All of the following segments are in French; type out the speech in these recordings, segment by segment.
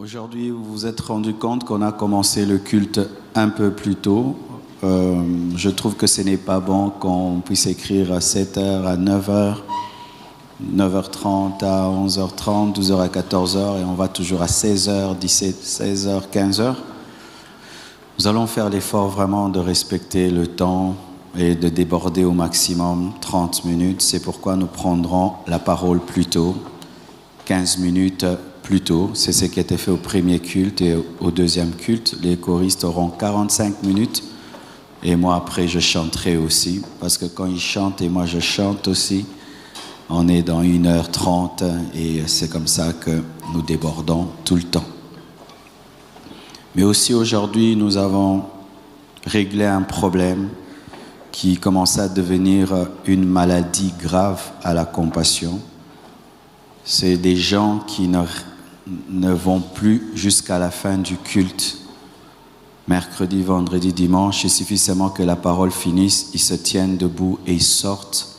Aujourd'hui, vous vous êtes rendu compte qu'on a commencé le culte un peu plus tôt. Je trouve que ce n'est pas bon qu'on puisse écrire à 7h, à 9h, 9h30, à 11h30, 12h à 14h et on va toujours à 16h, 17h, 16h, 15h. Nous allons faire l'effort vraiment de respecter le temps et de déborder au maximum 30 minutes. C'est pourquoi nous prendrons la parole plus tôt, 15 minutes plus tôt. C'est ce qui a été fait au premier culte et au deuxième culte. Les choristes auront 45 minutes et moi après je chanterai aussi. Parce que quand ils chantent et moi je chante aussi, on est dans 1h30 et c'est comme ça que nous débordons tout le temps. Mais aussi aujourd'hui, nous avons réglé un problème qui commençait à devenir une maladie grave à la compassion. C'est des gens qui ne vont plus jusqu'à la fin du culte. Mercredi, vendredi, dimanche, il suffit seulement que la parole finisse, ils se tiennent debout et ils sortent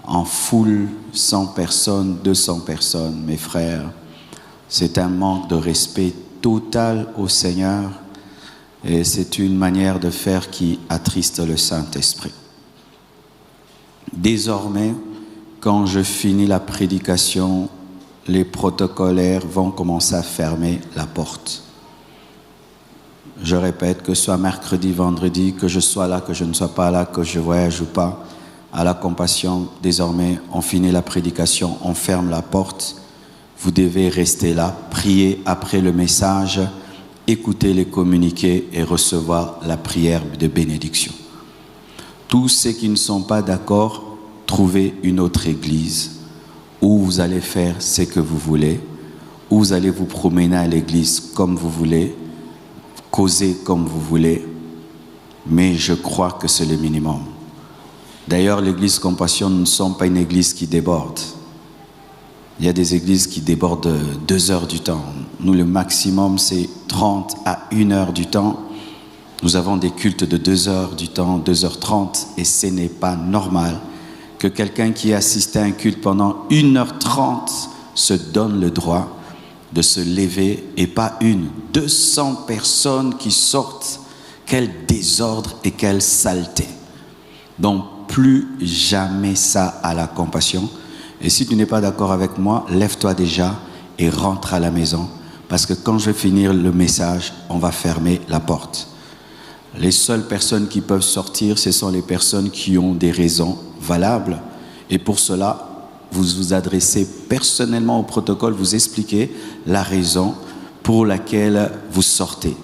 en foule, 100 personnes, 200 personnes. Mes frères, c'est un manque de respect total au Seigneur et c'est une manière de faire qui attriste le Saint-Esprit. Désormais, quand je finis la prédication, les protocolaires vont commencer à fermer la porte. Je répète, que ce soit mercredi, vendredi, que je sois là, que je ne sois pas là, que je voyage ou pas, à la compassion, désormais, on finit la prédication, on ferme la porte. Vous devez rester là, prier après le message, écouter les communiqués et recevoir la prière de bénédiction. Tous ceux qui ne sont pas d'accord, trouvez une autre église où vous allez faire ce que vous voulez, où vous allez vous promener à l'église comme vous voulez, causer comme vous voulez, mais je crois que c'est le minimum. D'ailleurs, l'église Compassion ne sont pas une église qui déborde. Il y a des églises qui débordent 2 heures du temps. Nous, le maximum, c'est 30 à 1 heure du temps. Nous avons des cultes de 2 heures du temps, 2h30, et ce n'est pas normal que quelqu'un qui assiste à un culte pendant 1h30 se donne le droit de se lever, et pas 200 personnes qui sortent. Quel désordre et quelle saleté. Donc, plus jamais ça à la compassion. Et si tu n'es pas d'accord avec moi, lève-toi déjà et rentre à la maison. Parce que quand je vais finir le message, on va fermer la porte. Les seules personnes qui peuvent sortir, ce sont les personnes qui ont des raisons valables. Et pour cela, vous vous adressez personnellement au protocole, vous expliquez la raison pour laquelle vous sortez.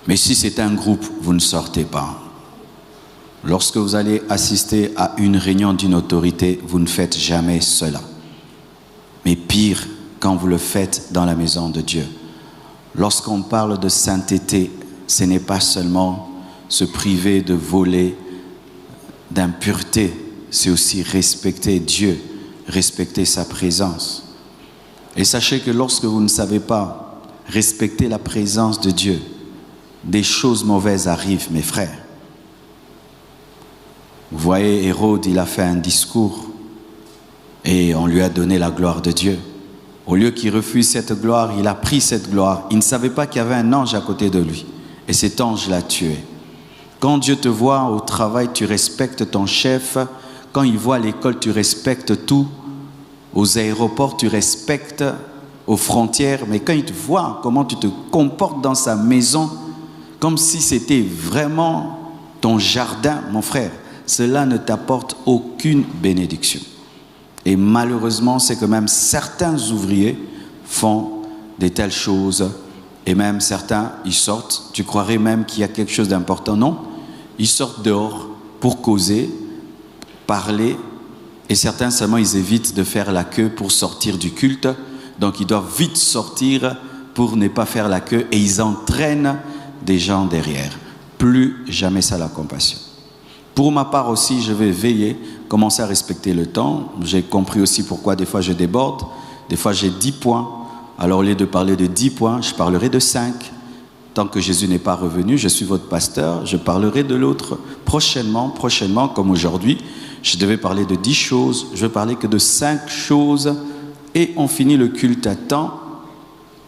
Mais si c'est un groupe, vous ne sortez pas. Lorsque vous allez assister à une réunion d'une autorité, vous ne faites jamais cela. Mais pire, quand vous le faites dans la maison de Dieu. Lorsqu'on parle de sainteté, ce n'est pas seulement se priver de voler, d'impureté, c'est aussi respecter Dieu, respecter sa présence. Et sachez que lorsque vous ne savez pas respecter la présence de Dieu, des choses mauvaises arrivent, mes frères. Vous voyez, Hérode, il a fait un discours et on lui a donné la gloire de Dieu. Au lieu qu'il refuse cette gloire, il a pris cette gloire. Il ne savait pas qu'il y avait un ange à côté de lui. Et cet ange l'a tué. Quand Dieu te voit au travail, tu respectes ton chef. Quand il voit à l'école, tu respectes tout. Aux aéroports, tu respectes. Aux frontières. Mais quand il te voit comment tu te comportes dans sa maison, comme si c'était vraiment ton jardin, mon frère, cela ne t'apporte aucune bénédiction. Et malheureusement, c'est que même certains ouvriers font de telles choses. Et même certains, ils sortent. Tu croirais même qu'il y a quelque chose d'important. Non, ils sortent dehors pour causer, parler. Et certains seulement, ils évitent de faire la queue pour sortir du culte. Donc, ils doivent vite sortir pour ne pas faire la queue. Et ils entraînent des gens derrière. Plus jamais ça la compassion. Pour ma part aussi, je vais veiller, commencer à respecter le temps. J'ai compris aussi pourquoi des fois je déborde. Des fois j'ai 10 points. Alors au lieu de parler de 10 points, je parlerai de 5. Tant que Jésus n'est pas revenu, je suis votre pasteur, je parlerai de l'autre. Prochainement, comme aujourd'hui, je devais parler de 10 choses. Je ne vais parler que de 5 choses et on finit le culte à temps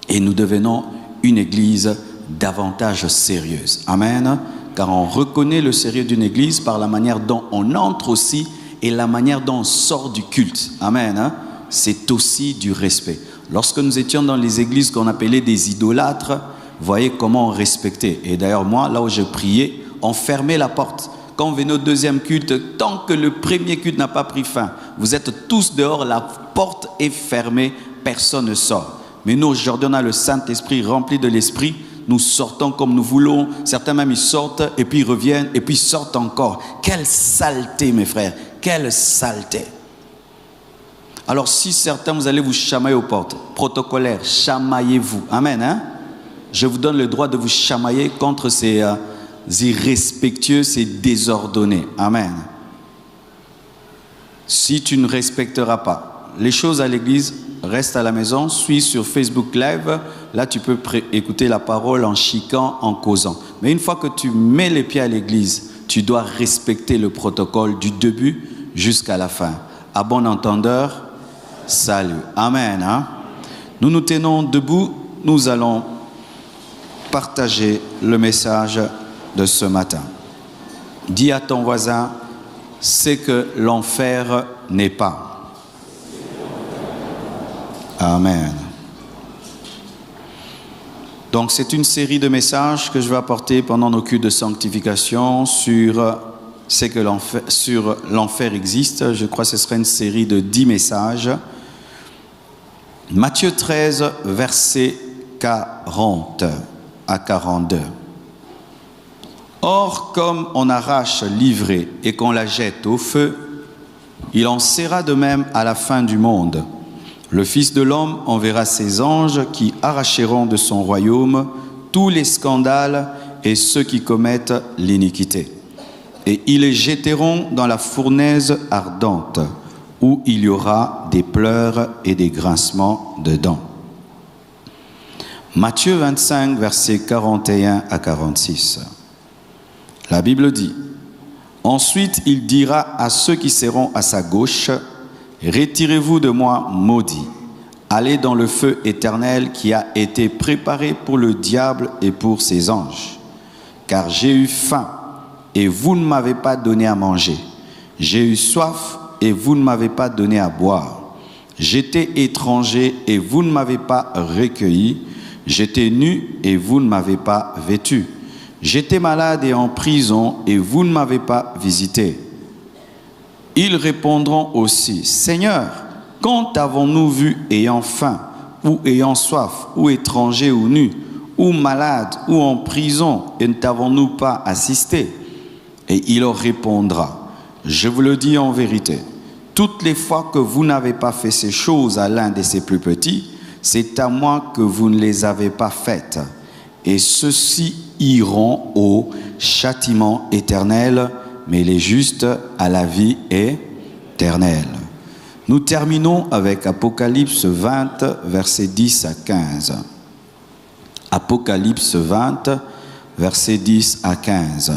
et nous devenons une église davantage sérieuse. Amen. Car on reconnaît le sérieux d'une église par la manière dont on entre aussi et la manière dont on sort du culte. Amen. C'est aussi du respect. Lorsque nous étions dans les églises qu'on appelait des idolâtres, voyez comment on respectait. Et d'ailleurs, moi, là où je priais, on fermait la porte. Quand on venait au deuxième culte, tant que le premier culte n'a pas pris fin, vous êtes tous dehors, la porte est fermée, personne ne sort. Mais nous, aujourd'hui, on a le Saint-Esprit rempli de l'Esprit. Nous sortons comme nous voulons. Certains même, ils sortent et puis ils reviennent et puis ils sortent encore. Quelle saleté, mes frères. Quelle saleté. Alors, si certains, vous allez vous chamailler aux portes, protocolaires, chamaillez-vous. Amen. Hein? Je vous donne le droit de vous chamailler contre ces irrespectueux, ces désordonnés. Amen. Si tu ne respecteras pas les choses à l'église, reste à la maison, suis sur Facebook Live. Là, tu peux écouter la parole en chiquant, en causant. Mais une fois que tu mets les pieds à l'église, tu dois respecter le protocole du début jusqu'à la fin. À bon entendeur, salut. Amen. Hein? Nous nous tenons debout. Nous allons partager le message de ce matin. Dis à ton voisin, c'est que l'enfer n'est pas. Amen. Donc c'est une série de messages que je vais apporter pendant nos cultes de sanctification sur c'est que l'enfer existe. Je crois que ce serait une série de 10 messages. Matthieu 13, versets 40 à 42. Or, comme on arrache l'ivrée et qu'on la jette au feu, il en sera de même à la fin du monde. Le Fils de l'homme enverra ses anges qui arracheront de son royaume tous les scandales et ceux qui commettent l'iniquité. Et ils les jetteront dans la fournaise ardente, où il y aura des pleurs et des grincements de dents. Matthieu 25, versets 41 à 46. La Bible dit, « Ensuite il dira à ceux qui seront à sa gauche, « Retirez-vous de moi, maudits, allez dans le feu éternel qui a été préparé pour le diable et pour ses anges. Car j'ai eu faim, et vous ne m'avez pas donné à manger. J'ai eu soif, et vous ne m'avez pas donné à boire. J'étais étranger, et vous ne m'avez pas recueilli. J'étais nu, et vous ne m'avez pas vêtu. J'étais malade et en prison, et vous ne m'avez pas visité. » Ils répondront aussi, « Seigneur, quand avons-nous vu ayant faim, ou ayant soif, ou étranger ou nu, ou malade, ou en prison, et ne t'avons-nous pas assisté ?» Et il leur répondra, « Je vous le dis en vérité, toutes les fois que vous n'avez pas fait ces choses à l'un de ces plus petits, c'est à moi que vous ne les avez pas faites. Et ceux-ci iront au châtiment éternel, mais les justes à la vie éternelle. » Nous terminons avec Apocalypse 20, versets 10 à 15. Apocalypse 20, versets 10 à 15.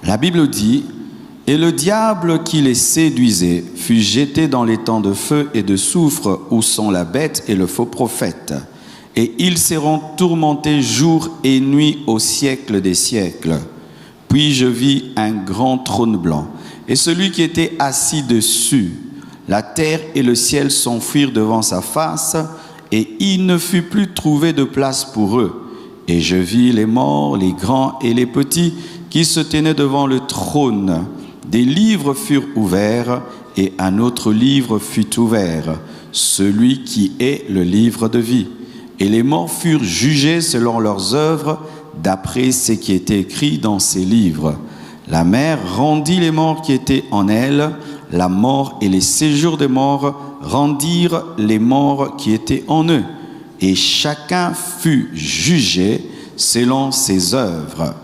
La Bible dit, « Et le diable qui les séduisait fut jeté dans les temps de feu et de soufre où sont la bête et le faux prophète. Et ils seront tourmentés jour et nuit au siècle des siècles. Puis je vis un grand trône blanc, et celui qui était assis dessus. La terre et le ciel s'enfuirent devant sa face, et il ne fut plus trouvé de place pour eux. Et je vis les morts, les grands et les petits, qui se tenaient devant le trône. Des livres furent ouverts, et un autre livre fut ouvert, celui qui est le livre de vie. Et les morts furent jugés selon leurs œuvres, d'après ce qui était écrit dans ces livres. La mer rendit les morts qui étaient en elle, la mort et les séjours des morts rendirent les morts qui étaient en eux, et chacun fut jugé selon ses œuvres.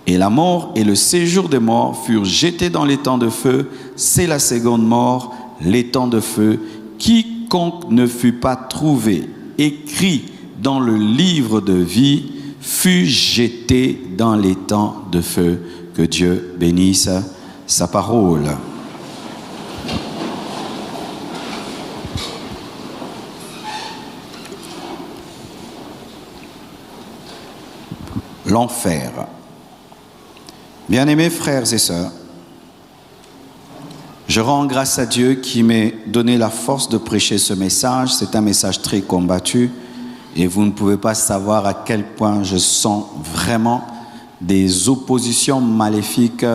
Et la mort et le séjour des morts furent jetés dans les temps de feu, c'est la seconde mort, les temps de feu. Quiconque ne fut pas trouvé écrit dans le livre de vie fut jeté dans les temps de feu. Que Dieu bénisse sa parole. l'enfer. Bien-aimés frères et sœurs, je rends grâce à Dieu qui m'a donné la force de prêcher ce message. C'est un message très combattu et vous ne pouvez pas savoir à quel point je sens vraiment des oppositions maléfiques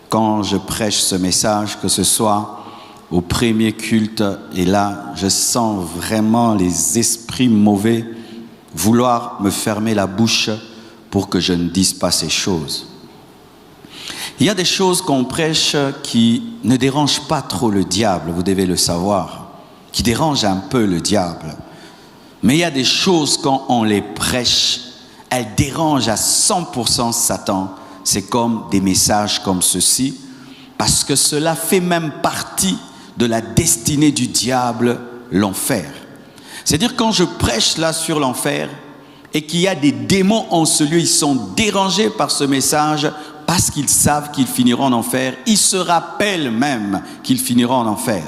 quand je prêche ce message, que ce soit au premier culte. Et là, je sens vraiment les esprits mauvais vouloir me fermer la bouche pour que je ne dise pas ces choses. Il y a des choses qu'on prêche qui ne dérangent pas trop le diable, vous devez le savoir, qui dérangent un peu le diable. Mais il y a des choses, quand on les prêche, elles dérangent à 100% Satan. C'est comme des messages comme ceci, parce que cela fait même partie de la destinée du diable, l'enfer. C'est-à-dire quand je prêche là sur l'enfer, et qu'il y a des démons en ce lieu, ils sont dérangés par ce message, parce qu'ils savent qu'ils finiront en enfer. Ils se rappellent même qu'ils finiront en enfer.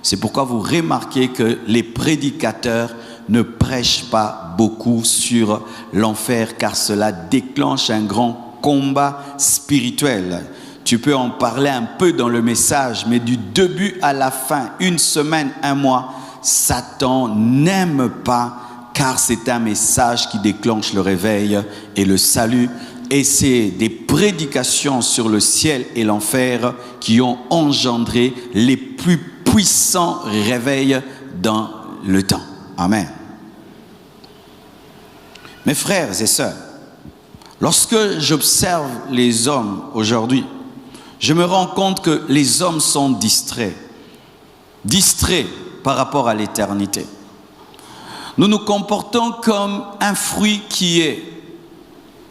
C'est pourquoi vous remarquez que les prédicateurs ne prêchent pas beaucoup sur l'enfer, car cela déclenche un grand combat spirituel. Tu peux en parler un peu dans le message, mais du début à la fin, une semaine, un mois, Satan n'aime pas, car c'est un message qui déclenche le réveil et le salut. Et c'est des prédications sur le ciel et l'enfer qui ont engendré les plus puissants réveils dans le temps. Amen. Mes frères et sœurs, lorsque j'observe les hommes aujourd'hui, je me rends compte que les hommes sont distraits par rapport à l'éternité. Nous nous comportons comme un fruit qui est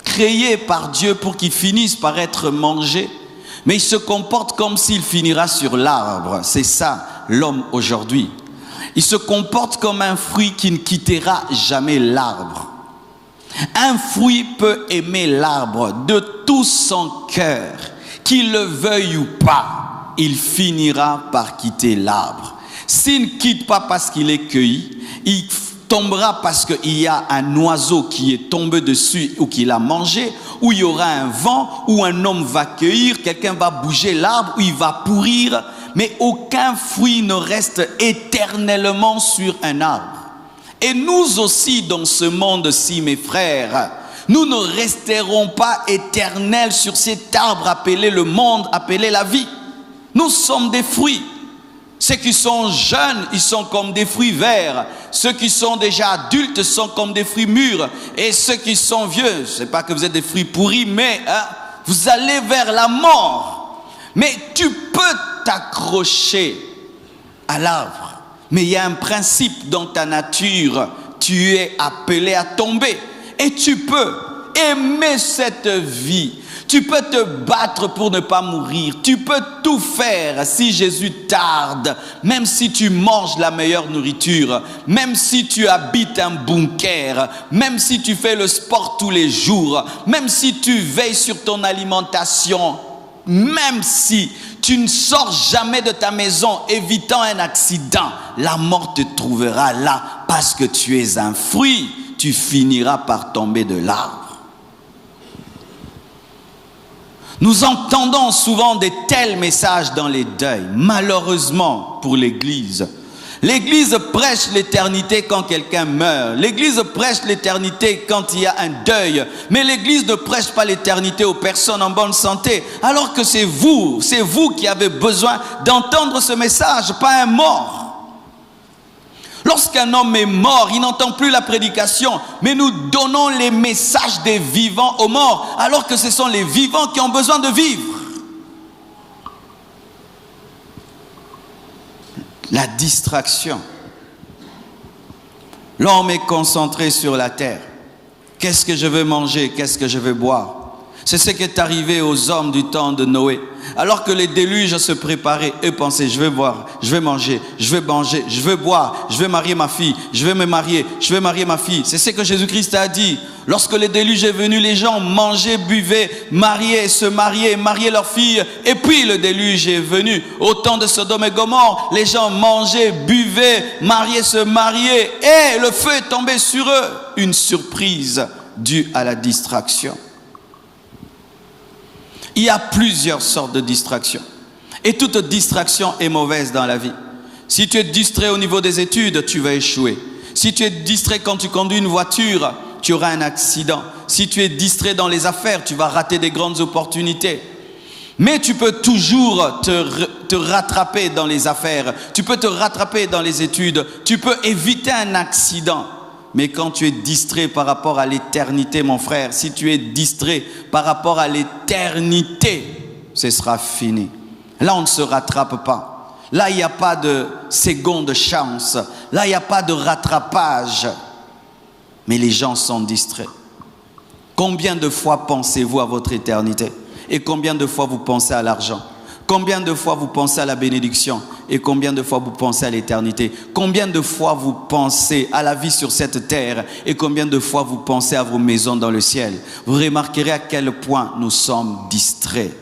créé par Dieu pour qu'il finisse par être mangé, mais il se comporte comme s'il finira sur l'arbre. C'est ça l'homme aujourd'hui. Il se comporte comme un fruit qui ne quittera jamais l'arbre. Un fruit peut aimer l'arbre de tout son cœur, qu'il le veuille ou pas, il finira par quitter l'arbre. S'il ne quitte pas parce qu'il est cueilli, il tombera parce qu'il y a un oiseau qui est tombé dessus ou qui l'a mangé, ou il y aura un vent, ou un homme va cueillir, quelqu'un va bouger l'arbre, ou il va pourrir, mais aucun fruit ne reste éternellement sur un arbre. Et nous aussi dans ce monde-ci, mes frères, nous ne resterons pas éternels sur cet arbre appelé le monde, appelé la vie. Nous sommes des fruits. Ceux qui sont jeunes, ils sont comme des fruits verts. Ceux qui sont déjà adultes sont comme des fruits mûrs. Et ceux qui sont vieux, je ne sais pas que vous êtes des fruits pourris, mais vous allez vers la mort. Mais tu peux t'accrocher à l'arbre. Mais il y a un principe dans ta nature. Tu es appelé à tomber. Et tu peux aimer cette vie. Tu peux te battre pour ne pas mourir. Tu peux tout faire si Jésus tarde. Même si tu manges la meilleure nourriture. Même si tu habites un bunker. Même si tu fais le sport tous les jours. Même si tu veilles sur ton alimentation. Même si tu ne sors jamais de ta maison évitant un accident. La mort te trouvera là parce que tu es un fruit. Tu finiras par tomber de l'arbre. Nous entendons souvent de tels messages dans les deuils, malheureusement pour l'Église. L'Église prêche l'éternité quand quelqu'un meurt. L'Église prêche l'éternité quand il y a un deuil. Mais l'Église ne prêche pas l'éternité aux personnes en bonne santé. Alors que c'est vous qui avez besoin d'entendre ce message, pas un mort. Lorsqu'un homme est mort, il n'entend plus la prédication, mais nous donnons les messages des vivants aux morts, alors que ce sont les vivants qui ont besoin de vivre. La distraction. L'homme est concentré sur la terre. Qu'est-ce que je veux manger? Qu'est-ce que je veux boire? C'est ce qui est arrivé aux hommes du temps de Noé. Alors que les déluges se préparaient, eux pensaient, je vais boire, je vais manger, je vais boire, je vais marier ma fille, je vais me marier, je vais marier ma fille. C'est ce que Jésus-Christ a dit. Lorsque le déluge est venu, les gens mangeaient, buvaient, mariaient, se mariaient, mariaient leurs filles. Et puis le déluge est venu. Au temps de Sodome et Gomorrhe, les gens mangeaient, buvaient, mariaient, se mariaient. Et le feu est tombé sur eux. Une surprise due à la distraction. Il y a plusieurs sortes de distractions. Et toute distraction est mauvaise dans la vie. Si tu es distrait au niveau des études, tu vas échouer. Si tu es distrait quand tu conduis une voiture, tu auras un accident. Si tu es distrait dans les affaires, tu vas rater des grandes opportunités. Mais tu peux toujours te rattraper dans les affaires. Tu peux te rattraper dans les études. Tu peux éviter un accident. Mais quand tu es distrait par rapport à l'éternité, mon frère, si tu es distrait par rapport à l'éternité, ce sera fini. Là, on ne se rattrape pas. Là, il n'y a pas de seconde chance. Là, il n'y a pas de rattrapage. Mais les gens sont distraits. Combien de fois pensez-vous à votre éternité? Et combien de fois vous pensez à l'argent? Combien de fois vous pensez à la bénédiction? Et combien de fois vous pensez à l'éternité? Combien de fois vous pensez à la vie sur cette terre? Et combien de fois vous pensez à vos maisons dans le ciel? Vous remarquerez à quel point nous sommes distraits.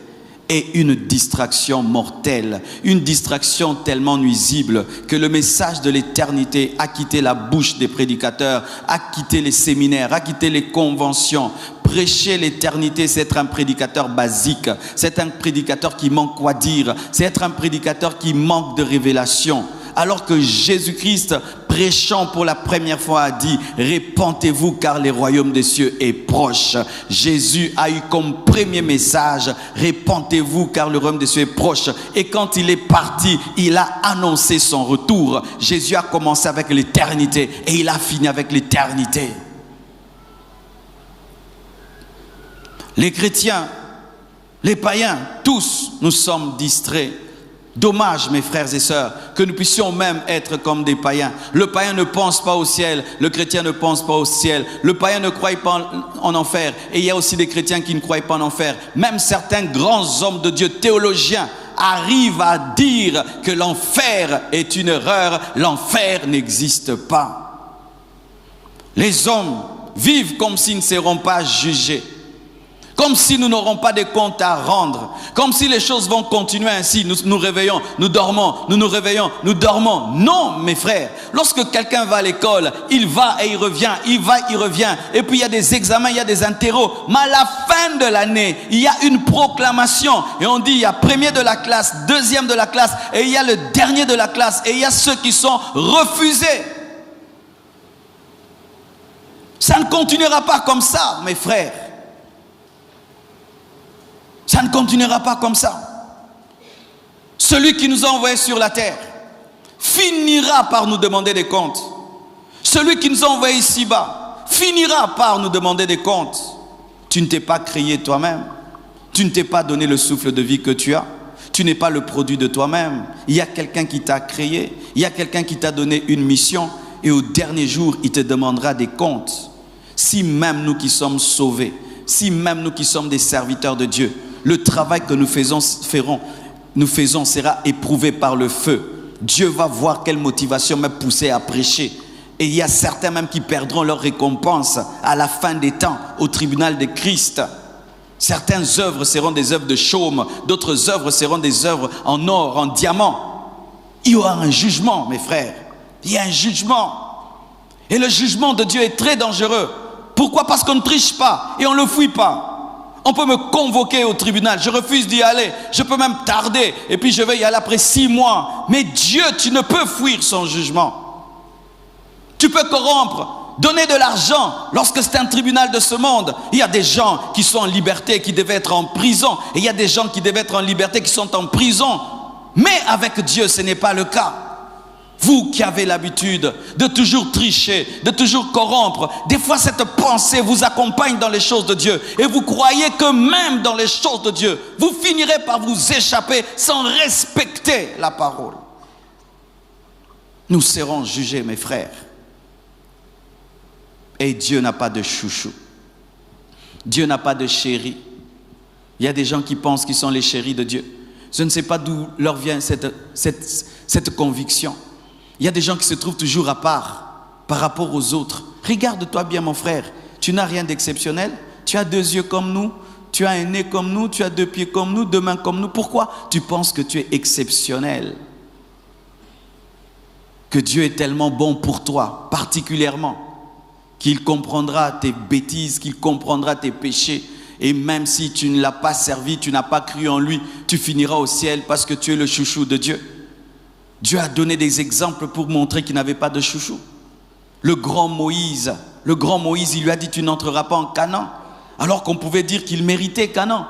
Et une distraction mortelle, une distraction tellement nuisible que le message de l'éternité a quitté la bouche des prédicateurs, a quitté les séminaires, a quitté les conventions. Prêcher l'éternité, c'est être un prédicateur basique, c'est un prédicateur qui manque quoi dire, c'est être un prédicateur qui manque de révélation. Alors que Jésus-Christ, prêchant pour la première fois, a dit « Répentez-vous car le royaume des cieux est proche ». Jésus a eu comme premier message « Répentez-vous car le royaume des cieux est proche ». Et quand il est parti, il a annoncé son retour. Jésus a commencé avec l'éternité et il a fini avec l'éternité. Les chrétiens, les païens, tous, nous sommes distraits. Dommage, mes frères et sœurs, que nous puissions même être comme des païens. Le païen ne pense pas au ciel, le chrétien ne pense pas au ciel. Le païen ne croit pas en enfer. Et il y a aussi des chrétiens qui ne croient pas en enfer. Même certains grands hommes de Dieu, théologiens, arrivent à dire que l'enfer est une erreur. L'enfer n'existe pas. Les hommes vivent comme s'ils ne seront pas jugés. Comme si nous n'aurons pas de comptes à rendre. Comme si les choses vont continuer ainsi. Nous nous réveillons, nous dormons, nous nous réveillons, nous dormons. Non, mes frères. Lorsque quelqu'un va à l'école, il va et il revient, il va, il revient. Et puis il y a des examens, il y a des interros. Mais à la fin de l'année, il y a une proclamation. Et on dit, il y a premier de la classe, deuxième de la classe, et il y a le dernier de la classe. Et il y a ceux qui sont refusés. Ça ne continuera pas comme ça, mes frères. Ça ne continuera pas comme ça. Celui qui nous a envoyés sur la terre finira par nous demander des comptes. Celui qui nous a envoyés ici-bas finira par nous demander des comptes. Tu ne t'es pas créé toi-même. Tu ne t'es pas donné le souffle de vie que tu as. Tu n'es pas le produit de toi-même. Il y a quelqu'un qui t'a créé. Il y a quelqu'un qui t'a donné une mission. Et au dernier jour, il te demandera des comptes. Si même nous qui sommes sauvés, si même nous qui sommes des serviteurs de Dieu, le travail que nous faisons sera éprouvé par le feu. Dieu va voir quelle motivation m'a poussé à prêcher. Et il y a certains même qui perdront leur récompense à la fin des temps, au tribunal de Christ. Certaines œuvres seront des œuvres de chaume, d'autres œuvres seront des œuvres en or, en diamant. Il y aura un jugement, mes frères. Il y a un jugement. Et le jugement de Dieu est très dangereux. Pourquoi? Parce qu'on ne triche pas et on ne le fouille pas. On peut me convoquer au tribunal, je refuse d'y aller, je peux même tarder, et puis je vais y aller après 6 mois. Mais Dieu, tu ne peux fuir son jugement. Tu peux corrompre, donner de l'argent. Lorsque c'est un tribunal de ce monde, il y a des gens qui sont en liberté, qui devaient être en prison, et il y a des gens qui devaient être en liberté, qui sont en prison. Mais avec Dieu, ce n'est pas le cas. Vous qui avez l'habitude de toujours tricher, de toujours corrompre, des fois cette pensée vous accompagne dans les choses de Dieu et vous croyez que même dans les choses de Dieu, vous finirez par vous échapper sans respecter la parole. Nous serons jugés, mes frères. Et Dieu n'a pas de chouchou. Dieu n'a pas de chéri. Il y a des gens qui pensent qu'ils sont les chéris de Dieu. Je ne sais pas d'où leur vient cette conviction. Il y a des gens qui se trouvent toujours à part par rapport aux autres. Regarde-toi bien, mon frère. Tu n'as rien d'exceptionnel. Tu as 2 yeux comme nous. Tu as un nez comme nous. Tu as 2 pieds comme nous, 2 mains comme nous. Pourquoi tu penses que tu es exceptionnel? Que Dieu est tellement bon pour toi, particulièrement. qu'il comprendra tes bêtises, qu'il comprendra tes péchés. Et même si tu ne l'as pas servi, tu n'as pas cru en lui, tu finiras au ciel parce que tu es le chouchou de Dieu. Dieu a donné des exemples pour montrer qu'il n'avait pas de chouchou. Le grand Moïse, il lui a dit, tu n'entreras pas en Canaan, alors qu'on pouvait dire qu'il méritait Canaan.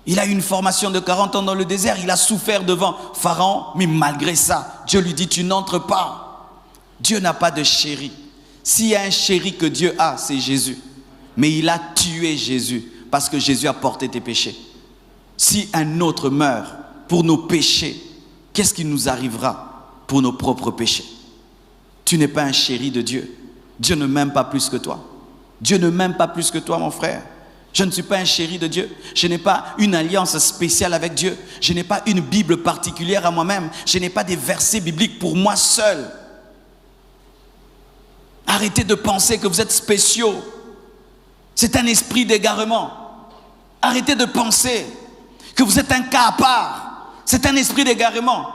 Il a eu une formation de 40 ans dans le désert, il a souffert devant Pharaon, mais malgré ça, Dieu lui dit, tu n'entres pas. Dieu n'a pas de chéri. S'il y a un chéri que Dieu a, c'est Jésus. Mais il a tué Jésus parce que Jésus a porté tes péchés. Si un autre meurt pour nos péchés, qu'est-ce qui nous arrivera pour nos propres péchés? Tu n'es pas un chéri de Dieu. Dieu ne m'aime pas plus que toi. Dieu ne m'aime pas plus que toi, mon frère. Je ne suis pas un chéri de Dieu. Je n'ai pas une alliance spéciale avec Dieu. Je n'ai pas une Bible particulière à moi-même. Je n'ai pas des versets bibliques pour moi seul. Arrêtez de penser que vous êtes spéciaux. C'est un esprit d'égarement. Arrêtez de penser que vous êtes un cas à part. C'est un esprit d'égarement.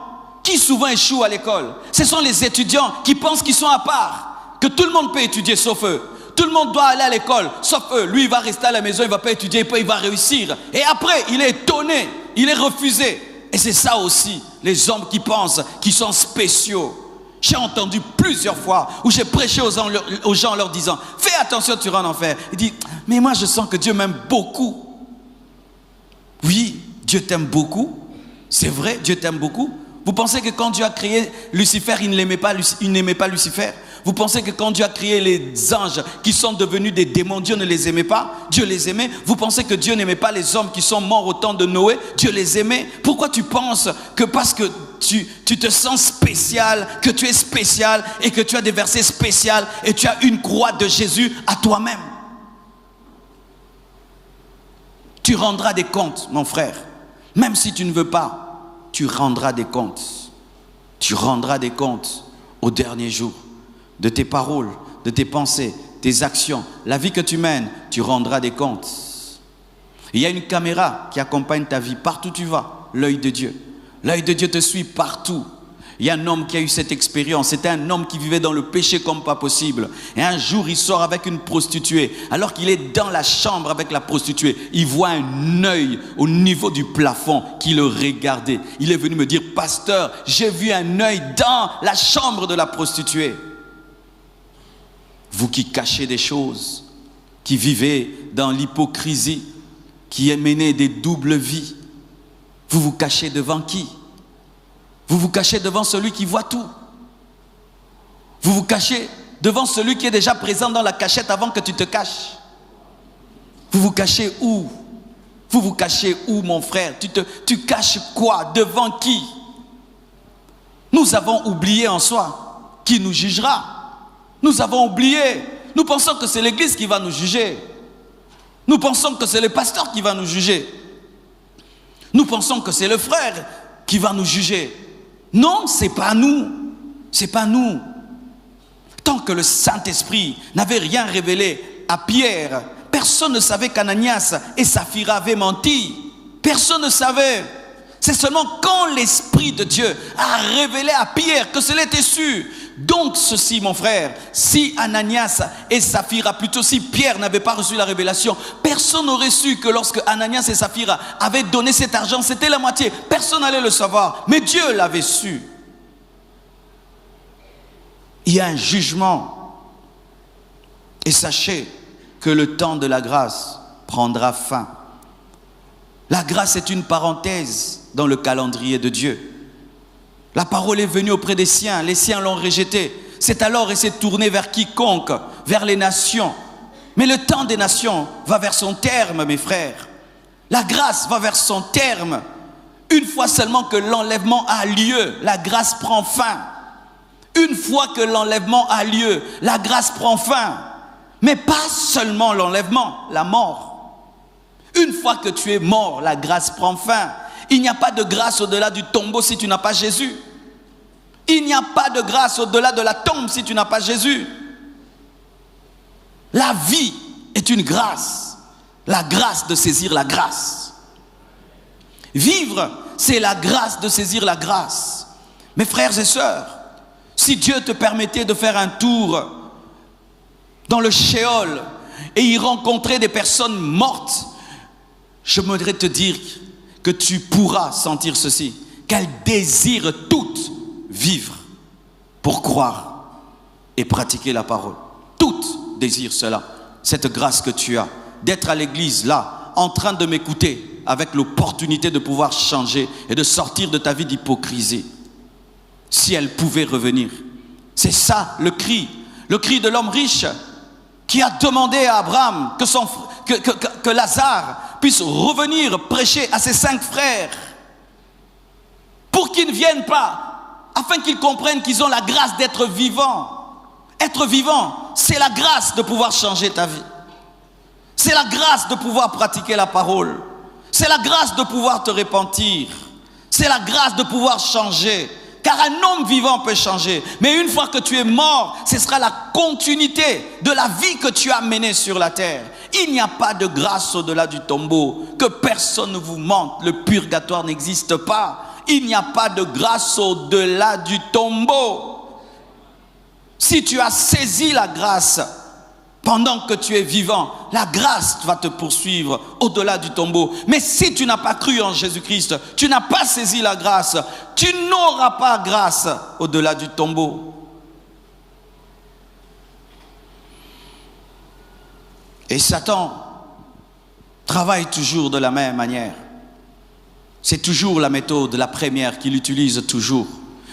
Qui souvent échoue à l'école? Ce sont les étudiants qui pensent qu'ils sont à part, que tout le monde peut étudier sauf eux. Tout le monde doit aller à l'école sauf eux. Lui, il va rester à la maison, il ne va pas étudier, il va réussir. Et après, il est étonné, il est refusé. Et c'est ça aussi, les hommes qui pensent qu'ils sont spéciaux. J'ai entendu plusieurs fois où j'ai prêché aux gens en leur disant, fais attention, tu iras en enfer. Il dit, mais moi je sens que Dieu m'aime beaucoup. Oui, Dieu t'aime beaucoup. C'est vrai, Dieu t'aime beaucoup. Vous pensez que quand Dieu a créé Lucifer, il n'aimait pas Lucifer? Vous pensez que quand Dieu a créé les anges qui sont devenus des démons, Dieu ne les aimait pas? Dieu les aimait. Vous pensez que Dieu n'aimait pas les hommes qui sont morts au temps de Noé? Dieu les aimait. Pourquoi tu penses que parce que tu te sens spécial, que tu es spécial et que tu as des versets spéciaux et tu as une croix de Jésus à toi-même? Tu rendras des comptes, mon frère. Même si tu ne veux pas, tu rendras des comptes. Tu rendras des comptes au dernier jour. De tes paroles, de tes pensées, tes actions, la vie que tu mènes, tu rendras des comptes. Il y a une caméra qui accompagne ta vie partout où tu vas, l'œil de Dieu. L'œil de Dieu te suit partout. Il y a un homme qui a eu cette expérience. C'était un homme qui vivait dans le péché comme pas possible. Et un jour, il sort avec une prostituée. Alors qu'il est dans la chambre avec la prostituée, il voit un œil au niveau du plafond qui le regardait. Il est venu me dire, pasteur, j'ai vu un œil dans la chambre de la prostituée. Vous qui cachez des choses, qui vivez dans l'hypocrisie, qui menez des doubles vies, vous vous cachez devant qui? Vous vous cachez devant celui qui voit tout. Vous vous cachez devant celui qui est déjà présent dans la cachette avant que tu te caches. Vous vous cachez où? Vous vous cachez où, mon frère? Tu caches quoi? Devant qui? Nous avons oublié en soi qui nous jugera. Nous avons oublié. Nous pensons que c'est l'église qui va nous juger. Nous pensons que c'est le pasteur qui va nous juger. Nous pensons que c'est le frère qui va nous juger. Non, c'est pas nous. C'est pas nous. Tant que le Saint-Esprit n'avait rien révélé à Pierre, personne ne savait qu'Ananias et Saphira avaient menti. Personne ne savait. C'est seulement quand l'Esprit de Dieu a révélé à Pierre que cela était sûr. Donc ceci, mon frère, si Ananias et Saphira, plutôt si Pierre n'avait pas reçu la révélation, personne n'aurait su que lorsque Ananias et Saphira avaient donné cet argent, c'était la moitié. Personne n'allait le savoir, mais Dieu l'avait su. Il y a un jugement. Et sachez que le temps de la grâce prendra fin. La grâce est une parenthèse dans le calendrier de Dieu. La parole est venue auprès des siens, les siens l'ont rejetée. C'est alors et s'est tourné vers quiconque, vers les nations. Mais le temps des nations va vers son terme, mes frères. La grâce va vers son terme. Une fois seulement que l'enlèvement a lieu, la grâce prend fin. Une fois que l'enlèvement a lieu, la grâce prend fin. Mais pas seulement l'enlèvement, la mort. Une fois que tu es mort, la grâce prend fin. Il n'y a pas de grâce au-delà du tombeau si tu n'as pas Jésus. Il n'y a pas de grâce au-delà de la tombe si tu n'as pas Jésus. La vie est une grâce. La grâce de saisir la grâce. Vivre, c'est la grâce de saisir la grâce. Mes frères et sœurs, si Dieu te permettait de faire un tour dans le Sheol et y rencontrer des personnes mortes, je voudrais te dire que tu pourras sentir ceci, qu'elles désirent toutes vivre pour croire et pratiquer la parole. Toutes désirent cela, cette grâce que tu as, d'être à l'église là, en train de m'écouter, avec l'opportunité de pouvoir changer et de sortir de ta vie d'hypocrisie. Si elle pouvait revenir. C'est ça le cri de l'homme riche qui a demandé à Abraham que Lazare puisse revenir prêcher à ses 5 frères pour qu'ils ne viennent pas, afin qu'ils comprennent qu'ils ont la grâce d'être vivants. Être vivant, c'est la grâce de pouvoir changer ta vie. C'est la grâce de pouvoir pratiquer la parole. C'est la grâce de pouvoir te repentir. C'est la grâce de pouvoir changer. Car un homme vivant peut changer. Mais une fois que tu es mort, ce sera la continuité de la vie que tu as menée sur la terre. Il n'y a pas de grâce au-delà du tombeau. Que personne ne vous mente. Le purgatoire n'existe pas. Il n'y a pas de grâce au-delà du tombeau. Si tu as saisi la grâce pendant que tu es vivant, la grâce va te poursuivre au-delà du tombeau. Mais si tu n'as pas cru en Jésus-Christ, tu n'as pas saisi la grâce, tu n'auras pas grâce au-delà du tombeau. Et Satan travaille toujours de la même manière. C'est toujours la méthode, la première qu'il utilise toujours.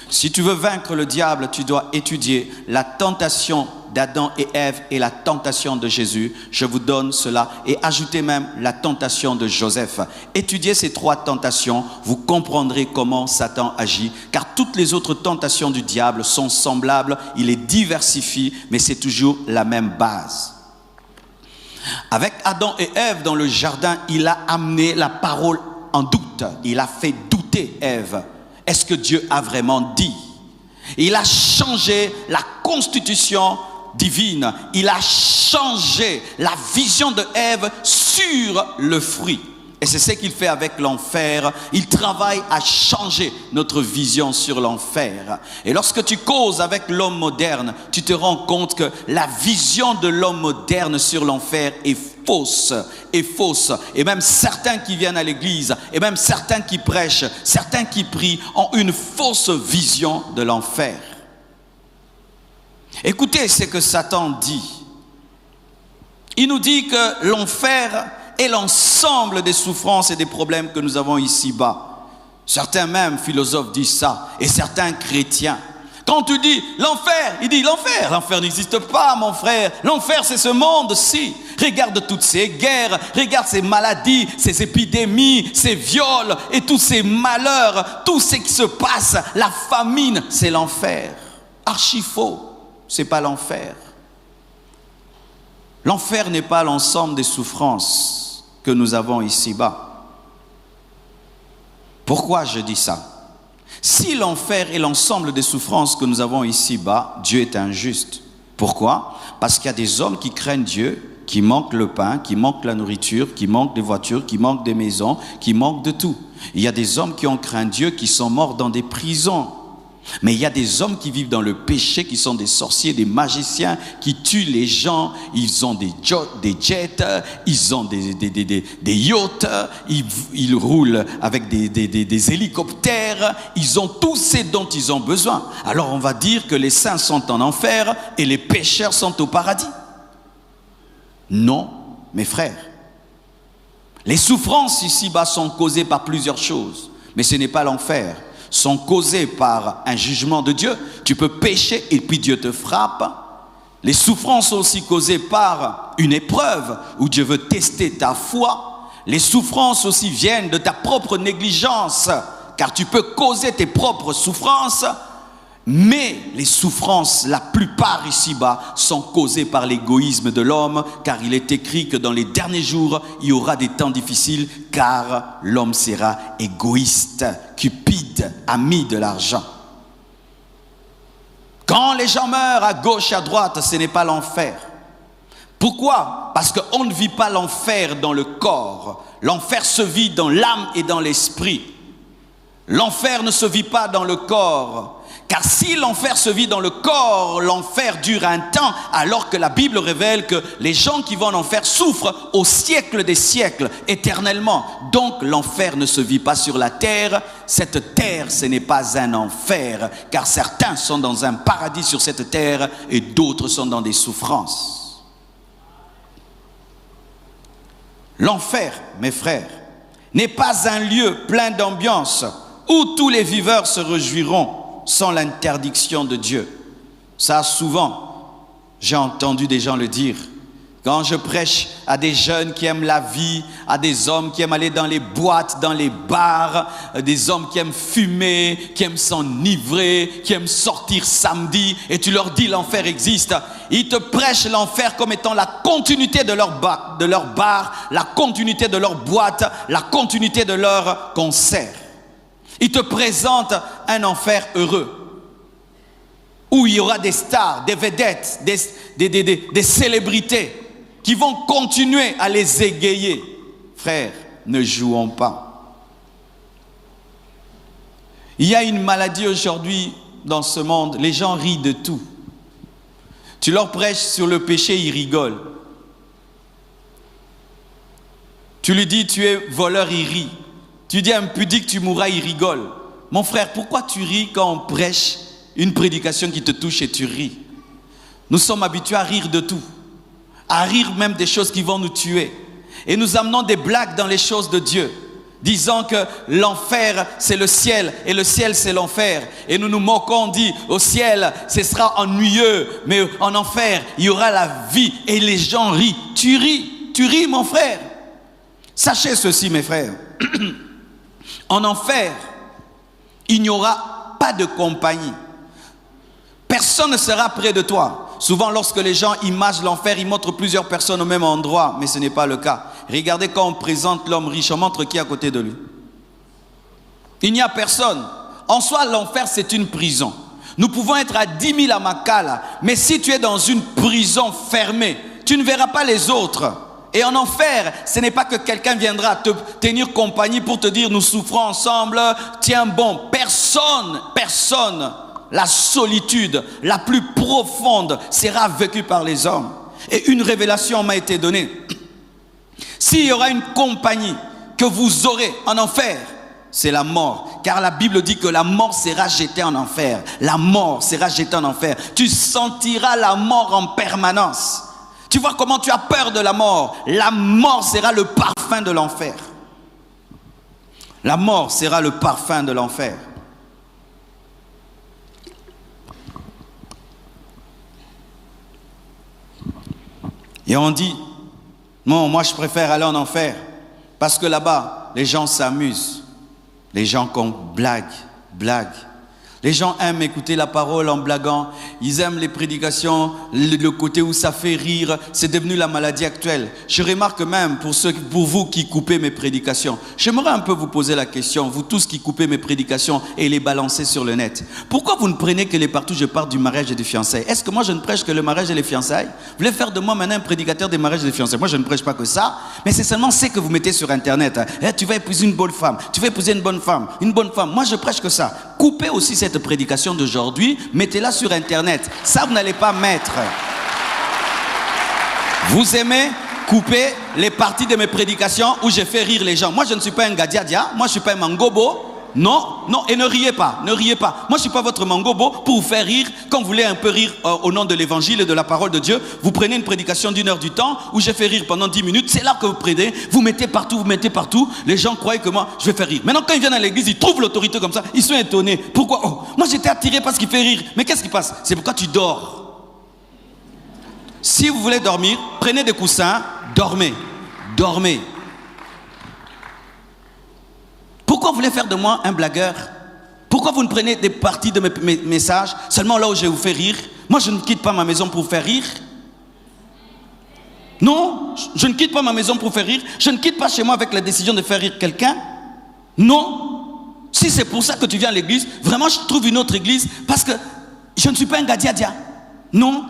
Si tu veux vaincre le diable, tu dois étudier la tentation d'Adam et Ève et la tentation de Jésus. Je vous donne cela et ajoutez même la tentation de Joseph. Étudiez ces 3 tentations, vous comprendrez comment Satan agit. Car toutes les autres tentations du diable sont semblables, il les diversifie, mais c'est toujours la même base. Avec Adam et Ève dans le jardin, il a amené la parole en doute. Il a fait douter Ève. Est-ce que Dieu a vraiment dit? Il a changé la constitution divine. Il a changé la vision de Ève sur le fruit. Et c'est ce qu'il fait avec l'enfer. Il travaille à changer notre vision sur l'enfer. Et lorsque tu causes avec l'homme moderne, tu te rends compte que la vision de l'homme moderne sur l'enfer est fausse. Et même certains qui viennent à l'église, et même certains qui prêchent, certains qui prient, ont une fausse vision de l'enfer. Écoutez ce que Satan dit. Il nous dit que l'enfer est l'ensemble des souffrances et des problèmes que nous avons ici-bas. Certains même philosophes disent ça, et certains chrétiens. Quand tu dis l'enfer, il dit l'enfer n'existe pas, mon frère. L'enfer, c'est ce monde-ci. Regarde toutes ces guerres, regarde ces maladies, ces épidémies, ces viols et tous ces malheurs, tout ce qui se passe, la famine, c'est l'enfer. Archi faux, c'est pas l'enfer. L'enfer n'est pas l'ensemble des souffrances que nous avons ici-bas. Pourquoi je dis ça? Si l'enfer est l'ensemble des souffrances que nous avons ici-bas, Dieu est injuste. Pourquoi? Parce qu'il y a des hommes qui craignent Dieu, qui manquent le pain, qui manquent la nourriture, qui manquent des voitures, qui manquent des maisons, qui manquent de tout. Il y a des hommes qui ont craint Dieu, qui sont morts dans des prisons. Mais il y a des hommes qui vivent dans le péché, qui sont des sorciers, des magiciens, qui tuent les gens. Ils ont des jets, ils ont des yachts, ils roulent avec des hélicoptères. Ils ont tout ce dont ils ont besoin. Alors on va dire que les saints sont en enfer et les pécheurs sont au paradis. Non, mes frères. Les souffrances ici-bas sont causées par plusieurs choses. Mais ce n'est pas l'enfer. Sont causées par un jugement de Dieu. Tu peux pécher et puis Dieu te frappe. Les souffrances sont aussi causées par une épreuve où Dieu veut tester ta foi. Les souffrances aussi viennent de ta propre négligence, car tu peux causer tes propres souffrances. Mais les souffrances, la plupart ici-bas, sont causées par l'égoïsme de l'homme, car il est écrit que dans les derniers jours, il y aura des temps difficiles, car l'homme sera égoïste, cupide, ami de l'argent. Quand les gens meurent à gauche et à droite, ce n'est pas l'enfer. Pourquoi? Parce qu'on ne vit pas l'enfer dans le corps. L'enfer se vit dans l'âme et dans l'esprit. L'enfer ne se vit pas dans le corps. Car si l'enfer se vit dans le corps, l'enfer dure un temps, alors que la Bible révèle que les gens qui vont en enfer souffrent au siècle des siècles, éternellement. Donc l'enfer ne se vit pas sur la terre. Cette terre, ce n'est pas un enfer, car certains sont dans un paradis sur cette terre et d'autres sont dans des souffrances. L'enfer, mes frères, n'est pas un lieu plein d'ambiance où tous les viveurs se réjouiront sans l'interdiction de Dieu. Ça, souvent, j'ai entendu des gens le dire. Quand je prêche à des jeunes qui aiment la vie, à des hommes qui aiment aller dans les boîtes, dans les bars, des hommes qui aiment fumer, qui aiment s'enivrer, qui aiment sortir samedi, et tu leur dis l'enfer existe. Ils te prêchent l'enfer comme étant la continuité de leur bar, la continuité de leur boîte, la continuité de leur concert. Ils te présentent un enfer heureux, où il y aura des stars, des vedettes, des célébrités qui vont continuer à les égayer. Frères, ne jouons pas. Il y a une maladie aujourd'hui dans ce monde, les gens rient de tout. Tu leur prêches sur le péché, ils rigolent. Tu lui dis tu es voleur, il rit. Tu dis impudique, tu mourras, il rigole. Mon frère, pourquoi tu ris quand on prêche une prédication qui te touche et tu ris? Nous sommes habitués à rire de tout, à rire même des choses qui vont nous tuer. Et nous amenons des blagues dans les choses de Dieu, disant que l'enfer c'est le ciel et le ciel c'est l'enfer. Et nous nous moquons, on dit au ciel ce sera ennuyeux, mais en enfer il y aura la vie. Et les gens rient. Tu ris mon frère. Sachez ceci mes frères. En enfer, il n'y aura pas de compagnie. Personne ne sera près de toi. Souvent, lorsque les gens imagent l'enfer, ils montrent plusieurs personnes au même endroit, mais ce n'est pas le cas. Regardez quand on présente l'homme riche, on montre qui est à côté de lui. Il n'y a personne. En soi, l'enfer, c'est une prison. Nous pouvons être à 10 000 à Makala, mais si tu es dans une prison fermée, tu ne verras pas les autres. Et en enfer, ce n'est pas que quelqu'un viendra te tenir compagnie pour te dire nous souffrons ensemble, tiens bon. Personne. La solitude la plus profonde sera vécue par les hommes. Et une révélation m'a été donnée. S'il y aura une compagnie que vous aurez en enfer, c'est la mort. Car la Bible dit que la mort sera jetée en enfer. La mort sera jetée en enfer. Tu sentiras la mort en permanence. Tu vois comment tu as peur de la mort. La mort sera le parfum de l'enfer. La mort sera le parfum de l'enfer. Et on dit, non, moi je préfère aller en enfer. Parce que là-bas, les gens s'amusent. Les gens blaguent. Les gens aiment écouter la parole en blaguant. Ils aiment les prédications, le côté où ça fait rire. C'est devenu la maladie actuelle. Je remarque même pour vous qui coupez mes prédications. J'aimerais un peu vous poser la question, vous tous qui coupez mes prédications et les balancez sur le net. Pourquoi vous ne prenez que les partout je parle du mariage et des fiançailles? Est-ce que moi je ne prêche que le mariage et les fiançailles? Vous voulez faire de moi maintenant un prédicateur des mariages et des fiançailles? Moi je ne prêche pas que ça, mais c'est seulement ce que vous mettez sur internet. Tu vas épouser une bonne femme, tu vas épouser une bonne femme. Moi je prêche que ça. Coupez aussi cette prédication d'aujourd'hui, mettez-la sur internet. Ça vous n'allez pas mettre. Vous aimez couper les parties de mes prédications où je fais rire les gens. Moi je ne suis pas un gadiadia, moi je ne suis pas un mangobo. Non, et ne riez pas. Moi je ne suis pas votre mangobo pour vous faire rire. Quand vous voulez un peu rire au nom de l'évangile et de la parole de Dieu, vous prenez une prédication d'1 heure du temps où je fais rire pendant 10 minutes. C'est là que vous prenez, vous mettez partout. Les gens croient que moi je vais faire rire. Maintenant quand ils viennent à l'église, ils trouvent l'autorité comme ça. Ils sont étonnés. Pourquoi? Moi j'étais attiré parce qu'il fait rire. Mais qu'est-ce qui passe? C'est pourquoi tu dors. Si vous voulez dormir, prenez des coussins, dormez. Pourquoi vous voulez faire de moi un blagueur? Pourquoi vous ne prenez des parties de mes messages seulement là où je vous fais rire? Moi je ne quitte pas ma maison pour vous faire rire. Non, je ne quitte pas ma maison pour faire rire. Je ne quitte pas chez moi avec la décision de faire rire quelqu'un. Non. Si c'est pour ça que tu viens à l'église, vraiment je trouve une autre église parce que je ne suis pas un gadiadia. Non.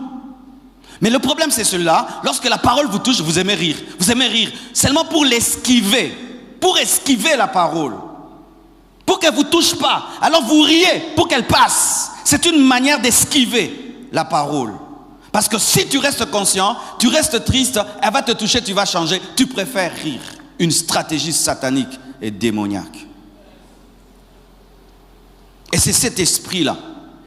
Mais le problème c'est celui-là, lorsque la parole vous touche, vous aimez rire. Vous aimez rire seulement pour l'esquiver. Pour esquiver la parole. Pour qu'elle ne vous touche pas. Alors vous riez pour qu'elle passe. C'est une manière d'esquiver la parole. Parce que si tu restes conscient, tu restes triste, elle va te toucher, tu vas changer. Tu préfères rire. Une stratégie satanique et démoniaque. Et c'est cet esprit-là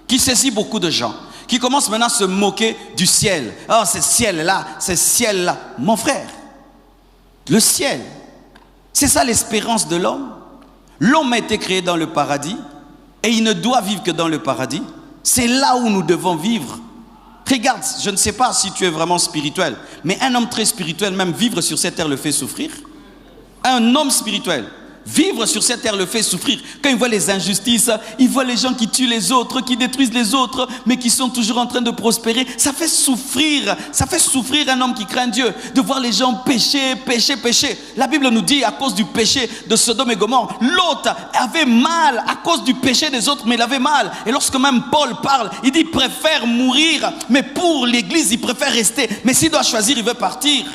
qui saisit beaucoup de gens, qui commence maintenant à se moquer du ciel. Oh, ce ciel-là, ce ciel-là. Mon frère, le ciel, c'est ça l'espérance de l'homme. L'homme a été créé dans le paradis et il ne doit vivre que dans le paradis. C'est là où nous devons vivre. Regarde, je ne sais pas si tu es vraiment spirituel, mais un homme très spirituel, même vivre sur cette terre le fait souffrir. Un homme spirituel, vivre sur cette terre le fait souffrir. Quand il voit les injustices, il voit les gens qui tuent les autres, qui détruisent les autres, mais qui sont toujours en train de prospérer. Ça fait souffrir un homme qui craint Dieu, de voir les gens pécher. La Bible nous dit, à cause du péché de Sodome et Gomorrhe, l'autre avait mal à cause du péché des autres, mais il avait mal. Et lorsque même Paul parle, il dit, il préfère mourir, mais pour l'église, il préfère rester. Mais s'il doit choisir, il veut partir.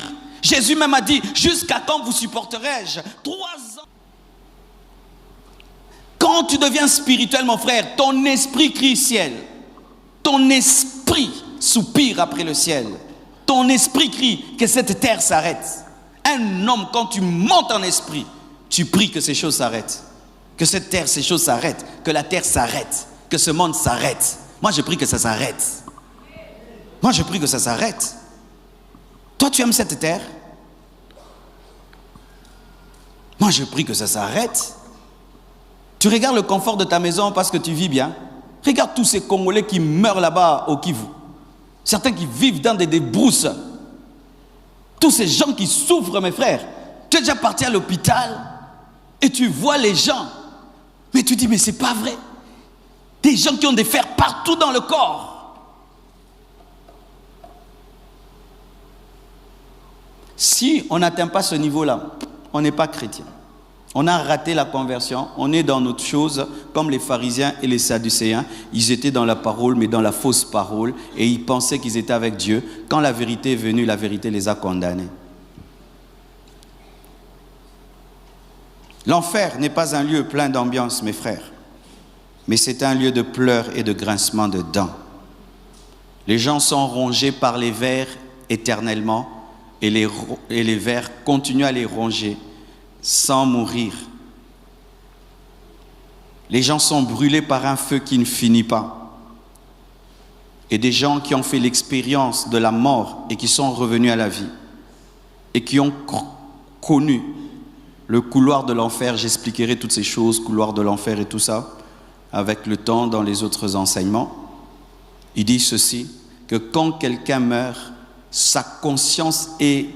Jésus même a dit, jusqu'à quand vous supporterai-je? 3 ans. Quand tu deviens spirituel, mon frère, ton esprit crie ciel. Ton esprit soupire après le ciel. Ton esprit crie que cette terre s'arrête. Un homme, quand tu montes en esprit, tu pries que ces choses s'arrêtent. Que cette terre, ces choses s'arrêtent. Que la terre s'arrête. Que ce monde s'arrête. Moi, je prie que ça s'arrête. Moi, je prie que ça s'arrête. Toi, tu aimes cette terre? Moi, je prie que ça s'arrête. Tu regardes le confort de ta maison parce que tu vis bien. Regarde tous ces Congolais qui meurent là-bas au Kivu. Certains qui vivent dans des brousses. Tous ces gens qui souffrent, mes frères. Tu es déjà parti à l'hôpital et tu vois les gens. Mais tu dis, mais c'est pas vrai. Des gens qui ont des fers partout dans le corps. Si on n'atteint pas ce niveau-là, on n'est pas chrétien. On a raté la conversion, on est dans autre chose, comme les pharisiens et les sadducéens. Ils étaient dans la parole, mais dans la fausse parole, et ils pensaient qu'ils étaient avec Dieu. Quand la vérité est venue, la vérité les a condamnés. L'enfer n'est pas un lieu plein d'ambiance, mes frères, mais c'est un lieu de pleurs et de grincements de dents. Les gens sont rongés par les vers éternellement, et les vers continuent à les ronger sans mourir. Les gens sont brûlés par un feu qui ne finit pas. Et des gens qui ont fait l'expérience de la mort et qui sont revenus à la vie et qui ont connu le couloir de l'enfer. J'expliquerai toutes ces choses, couloir de l'enfer et tout ça, avec le temps dans les autres enseignements. Il dit ceci, que quand quelqu'un meurt, sa conscience est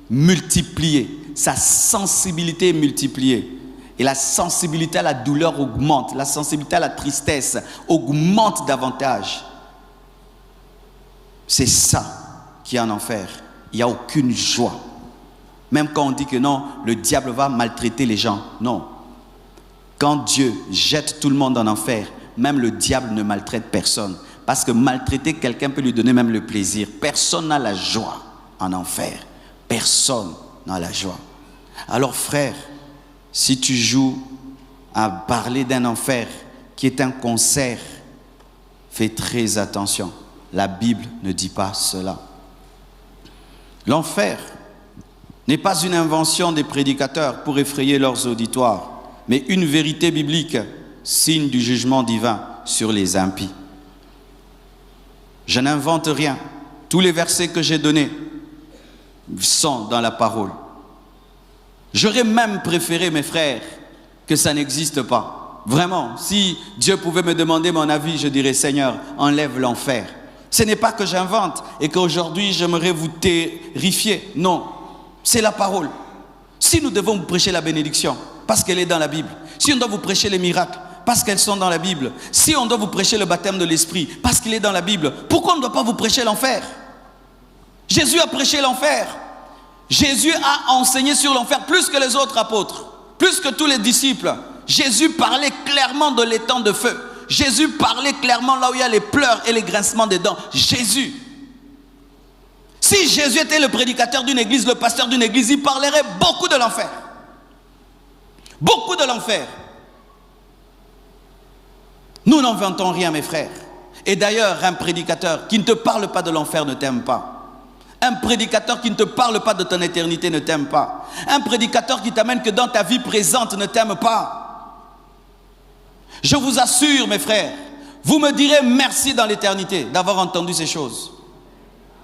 multipliée, sa sensibilité est multipliée. Et la sensibilité à la douleur augmente, la sensibilité à la tristesse augmente davantage. C'est ça qui est en enfer. Il n'y a aucune joie. Même quand on dit que non, le diable va maltraiter les gens. Non. Quand Dieu jette tout le monde en enfer, même le diable ne maltraite personne. Parce que maltraiter quelqu'un peut lui donner même le plaisir. Personne n'a la joie en enfer. Personne n'a la joie. Alors frère, si tu joues à parler d'un enfer qui est un concert, fais très attention. La Bible ne dit pas cela. L'enfer n'est pas une invention des prédicateurs pour effrayer leurs auditoires, mais une vérité biblique, signe du jugement divin sur les impies. Je n'invente rien. Tous les versets que j'ai donnés sont dans la parole. J'aurais même préféré, mes frères, que ça n'existe pas. Vraiment, si Dieu pouvait me demander mon avis, je dirais, Seigneur, enlève l'enfer. Ce n'est pas que j'invente et qu'aujourd'hui j'aimerais vous terrifier. Non, c'est la parole. Si nous devons vous prêcher la bénédiction, parce qu'elle est dans la Bible. Si on doit vous prêcher les miracles, parce qu'elles sont dans la Bible. Si on doit vous prêcher le baptême de l'esprit, parce qu'il est dans la Bible, pourquoi on ne doit pas vous prêcher l'enfer? Jésus a prêché l'enfer. Jésus a enseigné sur l'enfer plus que les autres apôtres, plus que tous les disciples. Jésus parlait clairement de l'étang de feu. Jésus parlait clairement là où il y a les pleurs et les grincements des dents. Jésus. Si Jésus était le prédicateur d'une église, le pasteur d'une église, il parlerait beaucoup de l'enfer. Beaucoup de l'enfer. Nous n'inventons rien, mes frères. Et d'ailleurs, un prédicateur qui ne te parle pas de l'enfer ne t'aime pas. Un prédicateur qui ne te parle pas de ton éternité ne t'aime pas. Un prédicateur qui t'amène que dans ta vie présente ne t'aime pas. Je vous assure, mes frères, vous me direz merci dans l'éternité d'avoir entendu ces choses.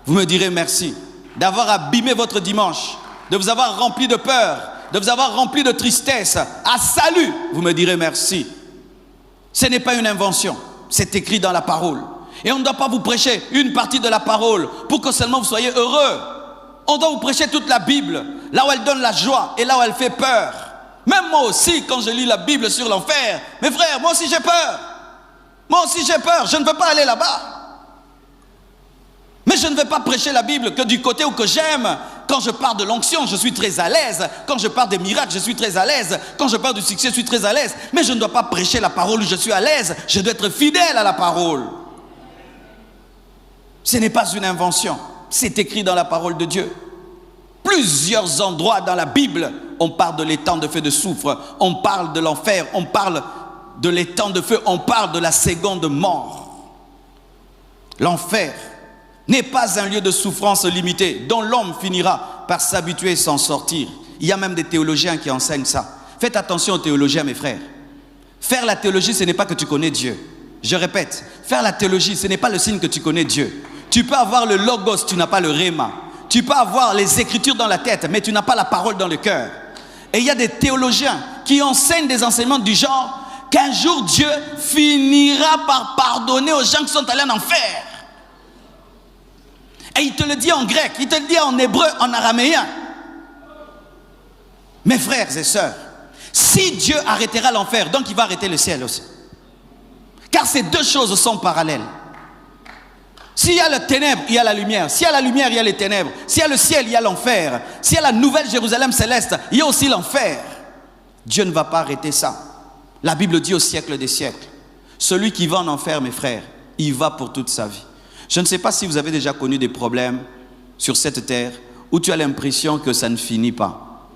Vous me direz merci d'avoir abîmé votre dimanche, de vous avoir rempli de peur, de vous avoir rempli de tristesse. À salut, vous me direz merci. Ce n'est pas une invention, c'est écrit dans la parole. Et on ne doit pas vous prêcher une partie de la parole pour que seulement vous soyez heureux. On doit vous prêcher toute la Bible, là où elle donne la joie et là où elle fait peur. Même moi aussi, quand je lis la Bible sur l'enfer, mes frères, moi aussi j'ai peur. Moi aussi j'ai peur, je ne veux pas aller là-bas. Mais je ne vais pas prêcher la Bible que du côté où que j'aime. Quand je parle de l'onction, je suis très à l'aise. Quand je parle des miracles, je suis très à l'aise. Quand je parle du succès, je suis très à l'aise. Mais je ne dois pas prêcher la parole où je suis à l'aise. Je dois être fidèle à la parole. Ce n'est pas une invention. C'est écrit dans la parole de Dieu. Plusieurs endroits dans la Bible, on parle de l'étang de feu de soufre. On parle de l'enfer. On parle de l'étang de feu. On parle de la seconde mort. L'enfer n'est pas un lieu de souffrance limitée dont l'homme finira par s'habituer et s'en sortir. Il y a même des théologiens qui enseignent ça. Faites attention aux théologiens, mes frères. Faire la théologie, ce n'est pas que tu connais Dieu. Je répète, faire la théologie, ce n'est pas le signe que tu connais Dieu. Tu peux avoir le logos, tu n'as pas le réma. Tu peux avoir les écritures dans la tête, mais tu n'as pas la parole dans le cœur. Et il y a des théologiens qui enseignent des enseignements du genre qu'un jour Dieu finira par pardonner aux gens qui sont allés en enfer. Et il te le dit en grec, il te le dit en hébreu, en araméen. Mes frères et sœurs, si Dieu arrêtera l'enfer, donc il va arrêter le ciel aussi. Car ces deux choses sont parallèles. S'il y a le ténèbre, il y a la lumière. S'il y a la lumière, il y a les ténèbres. S'il y a le ciel, il y a l'enfer. S'il y a la nouvelle Jérusalem céleste, il y a aussi l'enfer. Dieu ne va pas arrêter ça. La Bible dit au siècle des siècles. Celui qui va en enfer, mes frères, il va pour toute sa vie. Je ne sais pas si vous avez déjà connu des problèmes sur cette terre où tu as l'impression que ça ne finit pas.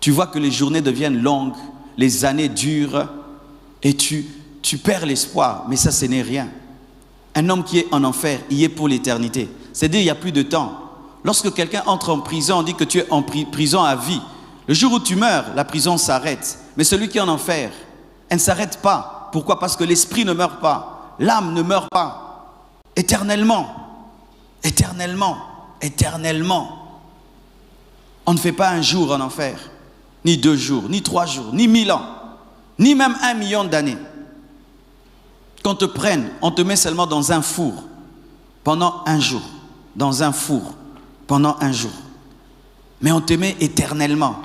Tu vois que les journées deviennent longues, les années durent et tu perds l'espoir. Mais ça, ce n'est rien. Un homme qui est en enfer, il est pour l'éternité. C'est-à-dire, il n'y a plus de temps. Lorsque quelqu'un entre en prison, on dit que tu es en prison à vie. Le jour où tu meurs, la prison s'arrête. Mais celui qui est en enfer, elle ne s'arrête pas. Pourquoi? Parce que l'esprit ne meurt pas. L'âme ne meurt pas. Éternellement. Éternellement. Éternellement. On ne fait pas un jour en enfer. Ni 2 jours, ni 3 jours, ni 1000 ans. Ni même 1 million d'années. Qu'on te prenne, on te met seulement dans un four pendant 1 jour. Dans un four pendant 1 jour. Mais on te met éternellement.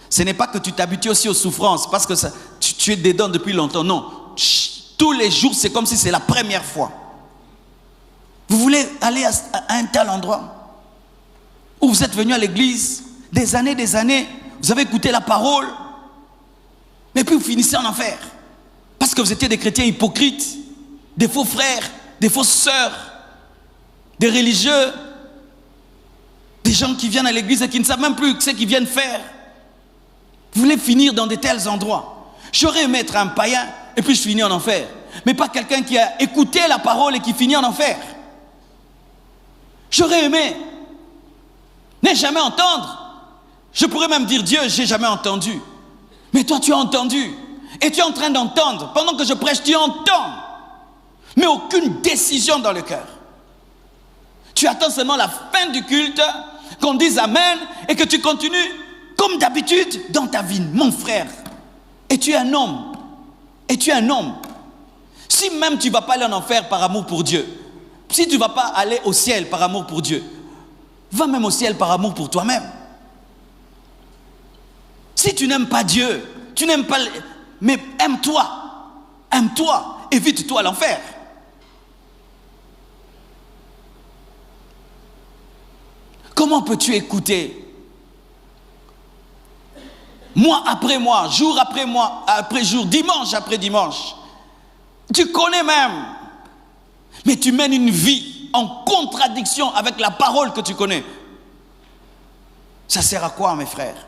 Ce n'est pas que tu t'habitues aussi aux souffrances parce que tu es dedans depuis longtemps. Non. Tous les jours, c'est comme si c'est la première fois. Vous voulez aller à un tel endroit où vous êtes venu à l'église des années, vous avez écouté la parole, mais puis vous finissez en enfer. Parce que vous étiez des chrétiens hypocrites, des faux frères, des fausses sœurs, des religieux, des gens qui viennent à l'église et qui ne savent même plus ce qu'ils viennent faire. Vous voulez finir dans de tels endroits. J'aurais aimé être un païen et puis je finis en enfer. Mais pas quelqu'un qui a écouté la parole et qui finit en enfer. J'aurais aimé ne jamais entendre. Je pourrais même dire Dieu, j'ai jamais entendu. Mais toi tu as entendu. Et tu es en train d'entendre. Pendant que je prêche, tu entends. Mais aucune décision dans le cœur. Tu attends seulement la fin du culte, qu'on dise Amen, et que tu continues comme d'habitude dans ta vie, mon frère. Et tu es un homme. Et tu es un homme. Si même tu ne vas pas aller en enfer par amour pour Dieu, si tu ne vas pas aller au ciel par amour pour Dieu, va même au ciel par amour pour toi-même. Si tu n'aimes pas Dieu, tu n'aimes pas... Mais aime-toi, évite-toi l'enfer. Comment peux-tu écouter mois après mois, jour après jour, dimanche après dimanche? Tu connais même, mais tu mènes une vie en contradiction avec la parole que tu connais. Ça sert à quoi, mes frères?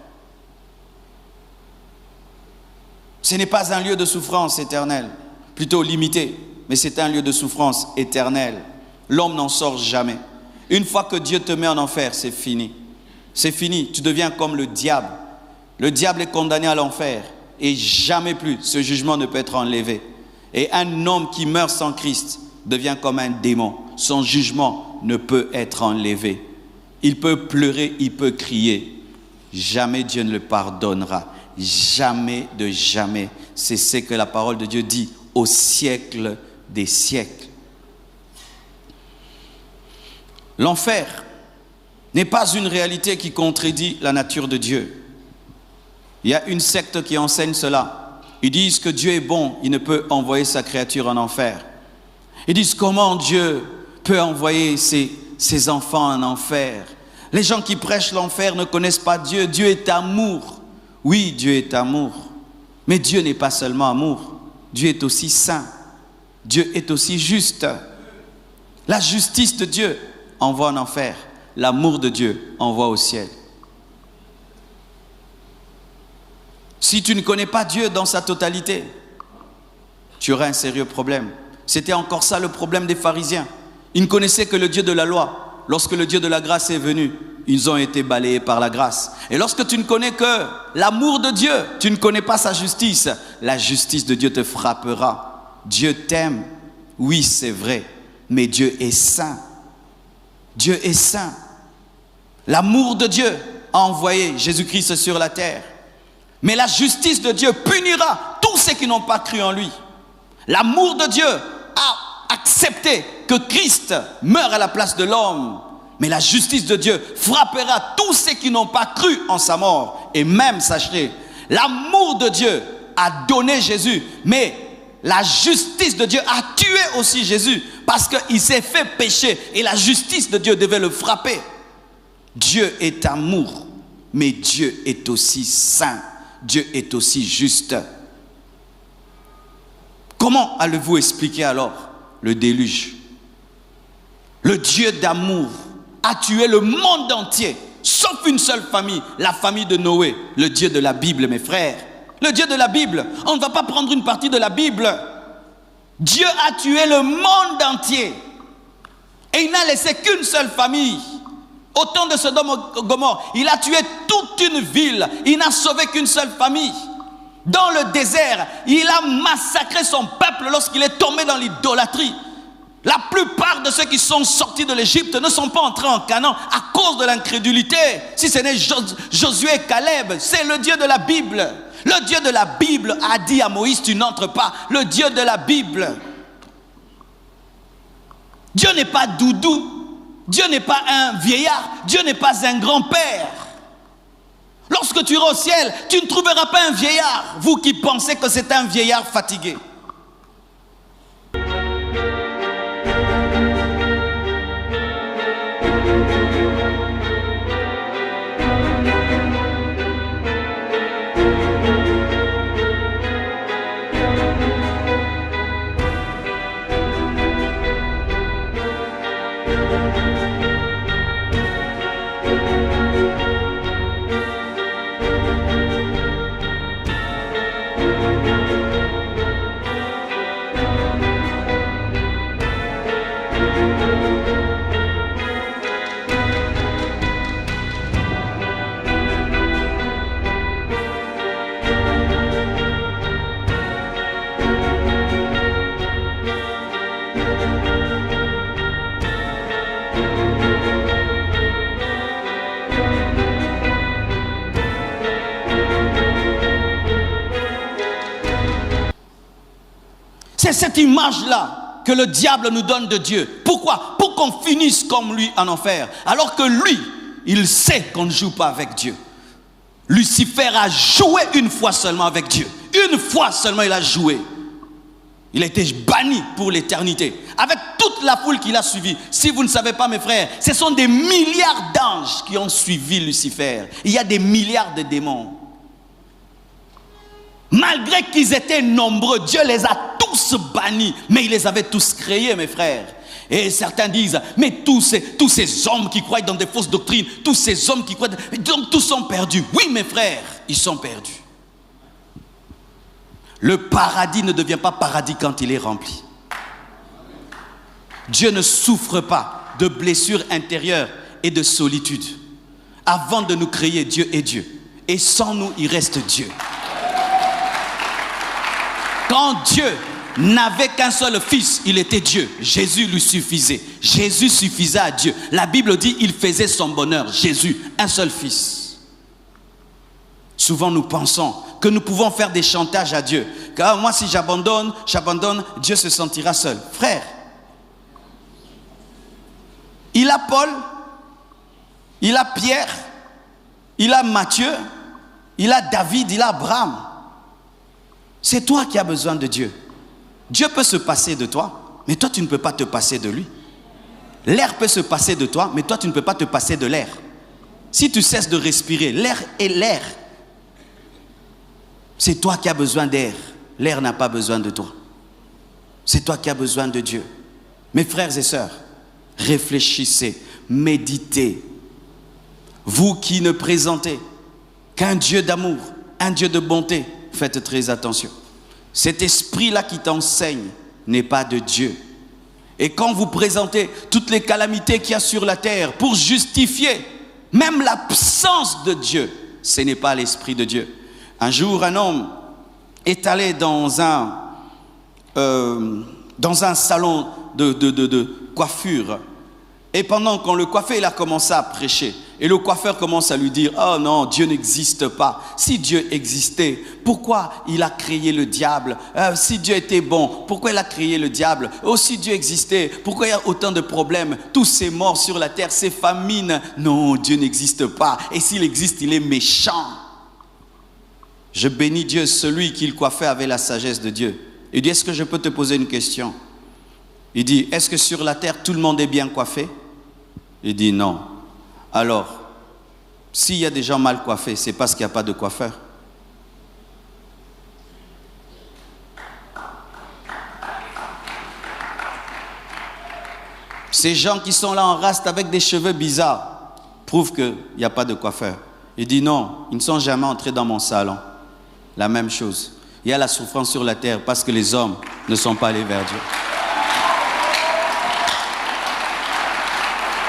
Ce n'est pas un lieu de souffrance éternelle, plutôt limité. mais c'est un lieu de souffrance éternelle. L'homme n'en sort jamais. Une fois que Dieu te met en enfer, c'est fini. C'est fini, tu deviens comme le diable. Le diable est condamné à l'enfer et jamais plus ce jugement ne peut être enlevé. Et un homme qui meurt sans Christ devient comme un démon. Son jugement ne peut être enlevé. Il peut pleurer, il peut crier. Jamais Dieu ne le pardonnera. Jamais de jamais. C'est ce que la parole de Dieu dit au siècle des siècles. L'enfer n'est pas une réalité qui contredit la nature de Dieu. Il y a une secte qui enseigne cela. Ils disent que Dieu est bon, il ne peut envoyer sa créature en enfer. Ils disent comment Dieu peut envoyer ses enfants en enfer. Les gens qui prêchent l'enfer ne connaissent pas Dieu. Dieu est amour. Oui, Dieu est amour. Mais Dieu n'est pas seulement amour. Dieu est aussi saint. Dieu est aussi juste. La justice de Dieu envoie en enfer. L'amour de Dieu envoie au ciel. Si tu ne connais pas Dieu dans sa totalité, tu auras un sérieux problème. C'était encore ça le problème des pharisiens. Ils ne connaissaient que le Dieu de la loi. Lorsque le Dieu de la grâce est venu, ils ont été balayés par la grâce. Et lorsque tu ne connais que l'amour de Dieu, tu ne connais pas sa justice, la justice de Dieu te frappera. Dieu t'aime, oui c'est vrai, mais Dieu est saint. Dieu est saint. L'amour de Dieu a envoyé Jésus-Christ sur la terre. Mais la justice de Dieu punira tous ceux qui n'ont pas cru en lui. L'amour de Dieu a accepté que Christ meure à la place de l'homme. Mais la justice de Dieu frappera tous ceux qui n'ont pas cru en sa mort. Et même, sachez, l'amour de Dieu a donné Jésus. Mais la justice de Dieu a tué aussi Jésus. Parce qu'il s'est fait pécher. Et la justice de Dieu devait le frapper. Dieu est amour. Mais Dieu est aussi saint. Dieu est aussi juste. Comment allez-vous expliquer alors le déluge? Le Dieu d'amour a tué le monde entier, sauf une seule famille, la famille de Noé, le Dieu de la Bible, mes frères. Le Dieu de la Bible, on ne va pas prendre une partie de la Bible. Dieu a tué le monde entier. Et il n'a laissé qu'une seule famille. Au temps de Sodome et Gomorrhe, il a tué toute une ville. Il n'a sauvé qu'une seule famille. Dans le désert, il a massacré son peuple lorsqu'il est tombé dans l'idolâtrie. La plupart de ceux qui sont sortis de l'Égypte ne sont pas entrés en Canaan à cause de l'incrédulité. Si ce n'est Josué et Caleb, c'est le Dieu de la Bible. Le Dieu de la Bible a dit à Moïse, tu n'entres pas. Le Dieu de la Bible. Dieu n'est pas doudou. Dieu n'est pas un vieillard. Dieu n'est pas un grand-père. Lorsque tu iras au ciel, tu ne trouveras pas un vieillard. Vous qui pensez que c'est un vieillard fatigué. C'est cette image-là que le diable nous donne de Dieu. Pourquoi? Pour qu'on finisse comme lui en enfer. Alors que lui, il sait qu'on ne joue pas avec Dieu. Lucifer a joué une fois seulement avec Dieu. Une fois seulement il a joué. Il a été banni pour l'éternité. Avec toute la foule qu'il a suivi. Si vous ne savez pas, mes frères, ce sont des milliards d'anges qui ont suivi Lucifer. Il y a des milliards de démons. Malgré qu'ils étaient nombreux, Dieu les a tous bannis. Mais il les avait tous créés, mes frères. Et certains disent, mais tous ces hommes qui croient dans des fausses doctrines, tous ces hommes qui croient, donc tous sont perdus. Oui, mes frères, ils sont perdus. Le paradis ne devient pas paradis quand il est rempli. Dieu ne souffre pas de blessures intérieures et de solitude. Avant de nous créer, Dieu est Dieu. Et sans nous, il reste Dieu. Quand Dieu n'avait qu'un seul fils, il était Dieu. Jésus lui suffisait. Jésus suffisait à Dieu. La Bible dit qu'il faisait son bonheur. Jésus, un seul fils. Souvent nous pensons que nous pouvons faire des chantages à Dieu. Car moi si j'abandonne, Dieu se sentira seul. Frère, il a Paul, il a Pierre, il a Matthieu, il a David, il a Abraham. C'est toi qui as besoin de Dieu. Dieu peut se passer de toi, mais toi tu ne peux pas te passer de lui. L'air peut se passer de toi, mais toi tu ne peux pas te passer de l'air. Si tu cesses de respirer, l'air est l'air. C'est toi qui as besoin d'air. L'air n'a pas besoin de toi. C'est toi qui as besoin de Dieu. Mes frères et sœurs, réfléchissez, méditez. Vous qui ne présentez qu'un Dieu d'amour, un Dieu de bonté, faites très attention. Cet esprit-là qui t'enseigne n'est pas de Dieu. Et quand vous présentez toutes les calamités qu'il y a sur la terre pour justifier même l'absence de Dieu, ce n'est pas l'esprit de Dieu. Un jour, un homme est allé dans un salon de coiffure. Et pendant qu'on le coiffait, il a commencé à prêcher. Et le coiffeur commence à lui dire, « Oh non, Dieu n'existe pas. Si Dieu existait, pourquoi il a créé le diable? Si Dieu était bon, pourquoi il a créé le diable? Oh, si Dieu existait, pourquoi il y a autant de problèmes? Tous ces morts sur la terre, ces famines. Non, Dieu n'existe pas. Et s'il existe, il est méchant. » Je bénis Dieu, celui qui le coiffait avait la sagesse de Dieu. Il dit, est-ce que je peux te poser une question? Il dit, est-ce que sur la terre, tout le monde est bien coiffé? Il dit, non. Alors, s'il y a des gens mal coiffés, c'est parce qu'il n'y a pas de coiffeur. Ces gens qui sont là en raste avec des cheveux bizarres prouvent qu'il n'y a pas de coiffeur. Il dit, non, ils ne sont jamais entrés dans mon salon. La même chose. Il y a la souffrance sur la terre parce que les hommes ne sont pas allés vers Dieu.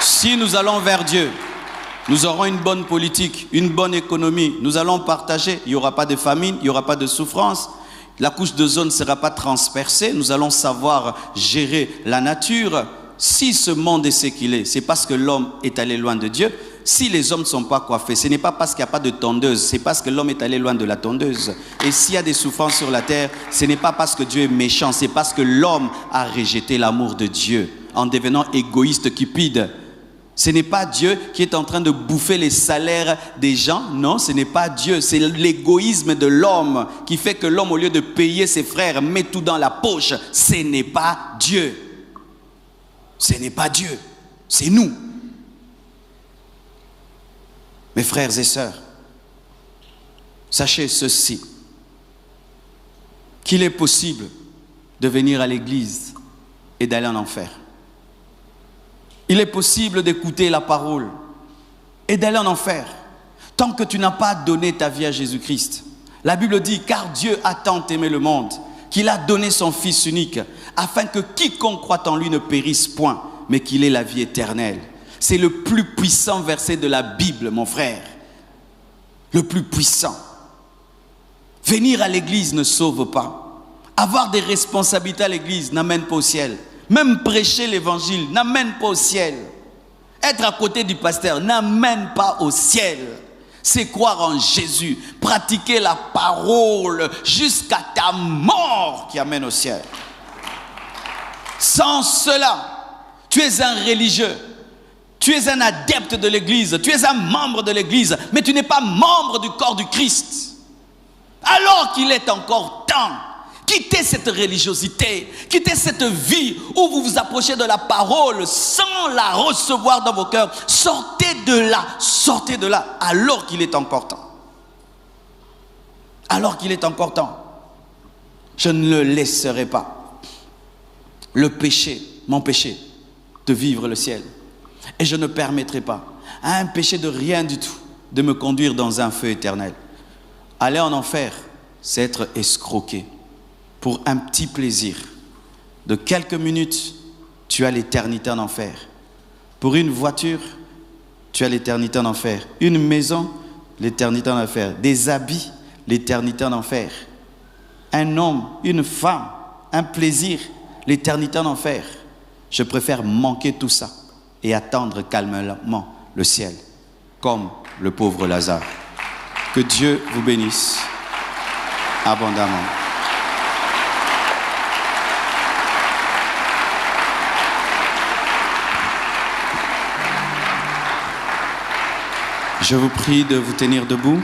Si nous allons vers Dieu, nous aurons une bonne politique, une bonne économie. Nous allons partager. Il n'y aura pas de famine, il n'y aura pas de souffrance. La couche d'ozone ne sera pas transpercée. Nous allons savoir gérer la nature. Si ce monde est ce qu'il est, c'est parce que l'homme est allé loin de Dieu. Si les hommes ne sont pas coiffés, ce n'est pas parce qu'il n'y a pas de tondeuse, c'est parce que l'homme est allé loin de la tondeuse. Et s'il y a des souffrances sur la terre, ce n'est pas parce que Dieu est méchant, c'est parce que l'homme a rejeté l'amour de Dieu en devenant égoïste, cupide. Ce n'est pas Dieu qui est en train de bouffer les salaires des gens. Non, ce n'est pas Dieu. C'est l'égoïsme de l'homme qui fait que l'homme, au lieu de payer ses frères, met tout dans la poche. Ce n'est pas Dieu. Ce n'est pas Dieu. C'est nous. Mes frères et sœurs, sachez ceci, qu'il est possible de venir à l'église et d'aller en enfer. Il est possible d'écouter la parole et d'aller en enfer tant que tu n'as pas donné ta vie à Jésus-Christ. La Bible dit, car Dieu a tant aimé le monde qu'il a donné son Fils unique afin que quiconque croit en lui ne périsse point, mais qu'il ait la vie éternelle. C'est le plus puissant verset de la Bible, mon frère. Le plus puissant. Venir à l'église ne sauve pas. Avoir des responsabilités à l'église n'amène pas au ciel. Même prêcher l'évangile n'amène pas au ciel. Être à côté du pasteur n'amène pas au ciel. C'est croire en Jésus, pratiquer la parole jusqu'à ta mort qui amène au ciel. Sans cela, tu es un religieux, tu es un adepte de l'église, tu es un membre de l'église, mais tu n'es pas membre du corps du Christ. Alors qu'il est encore temps, quittez cette religiosité, quittez cette vie où vous vous approchez de la parole sans la recevoir dans vos cœurs. Sortez de là, alors qu'il est encore temps. Alors qu'il est encore temps. Je ne le laisserai pas, le péché, m'empêcher de vivre le ciel. Et je ne permettrai pas à un péché de rien du tout de me conduire dans un feu éternel. Aller en enfer, c'est être escroqué. Pour un petit plaisir de quelques minutes, tu as l'éternité en enfer. Pour une voiture, tu as l'éternité en enfer. Une maison, l'éternité en enfer. Des habits, l'éternité en enfer. Un homme, une femme, un plaisir, l'éternité en enfer. Je préfère manquer tout ça et attendre calmement le ciel, comme le pauvre Lazare. Que Dieu vous bénisse abondamment. Je vous prie de vous tenir debout.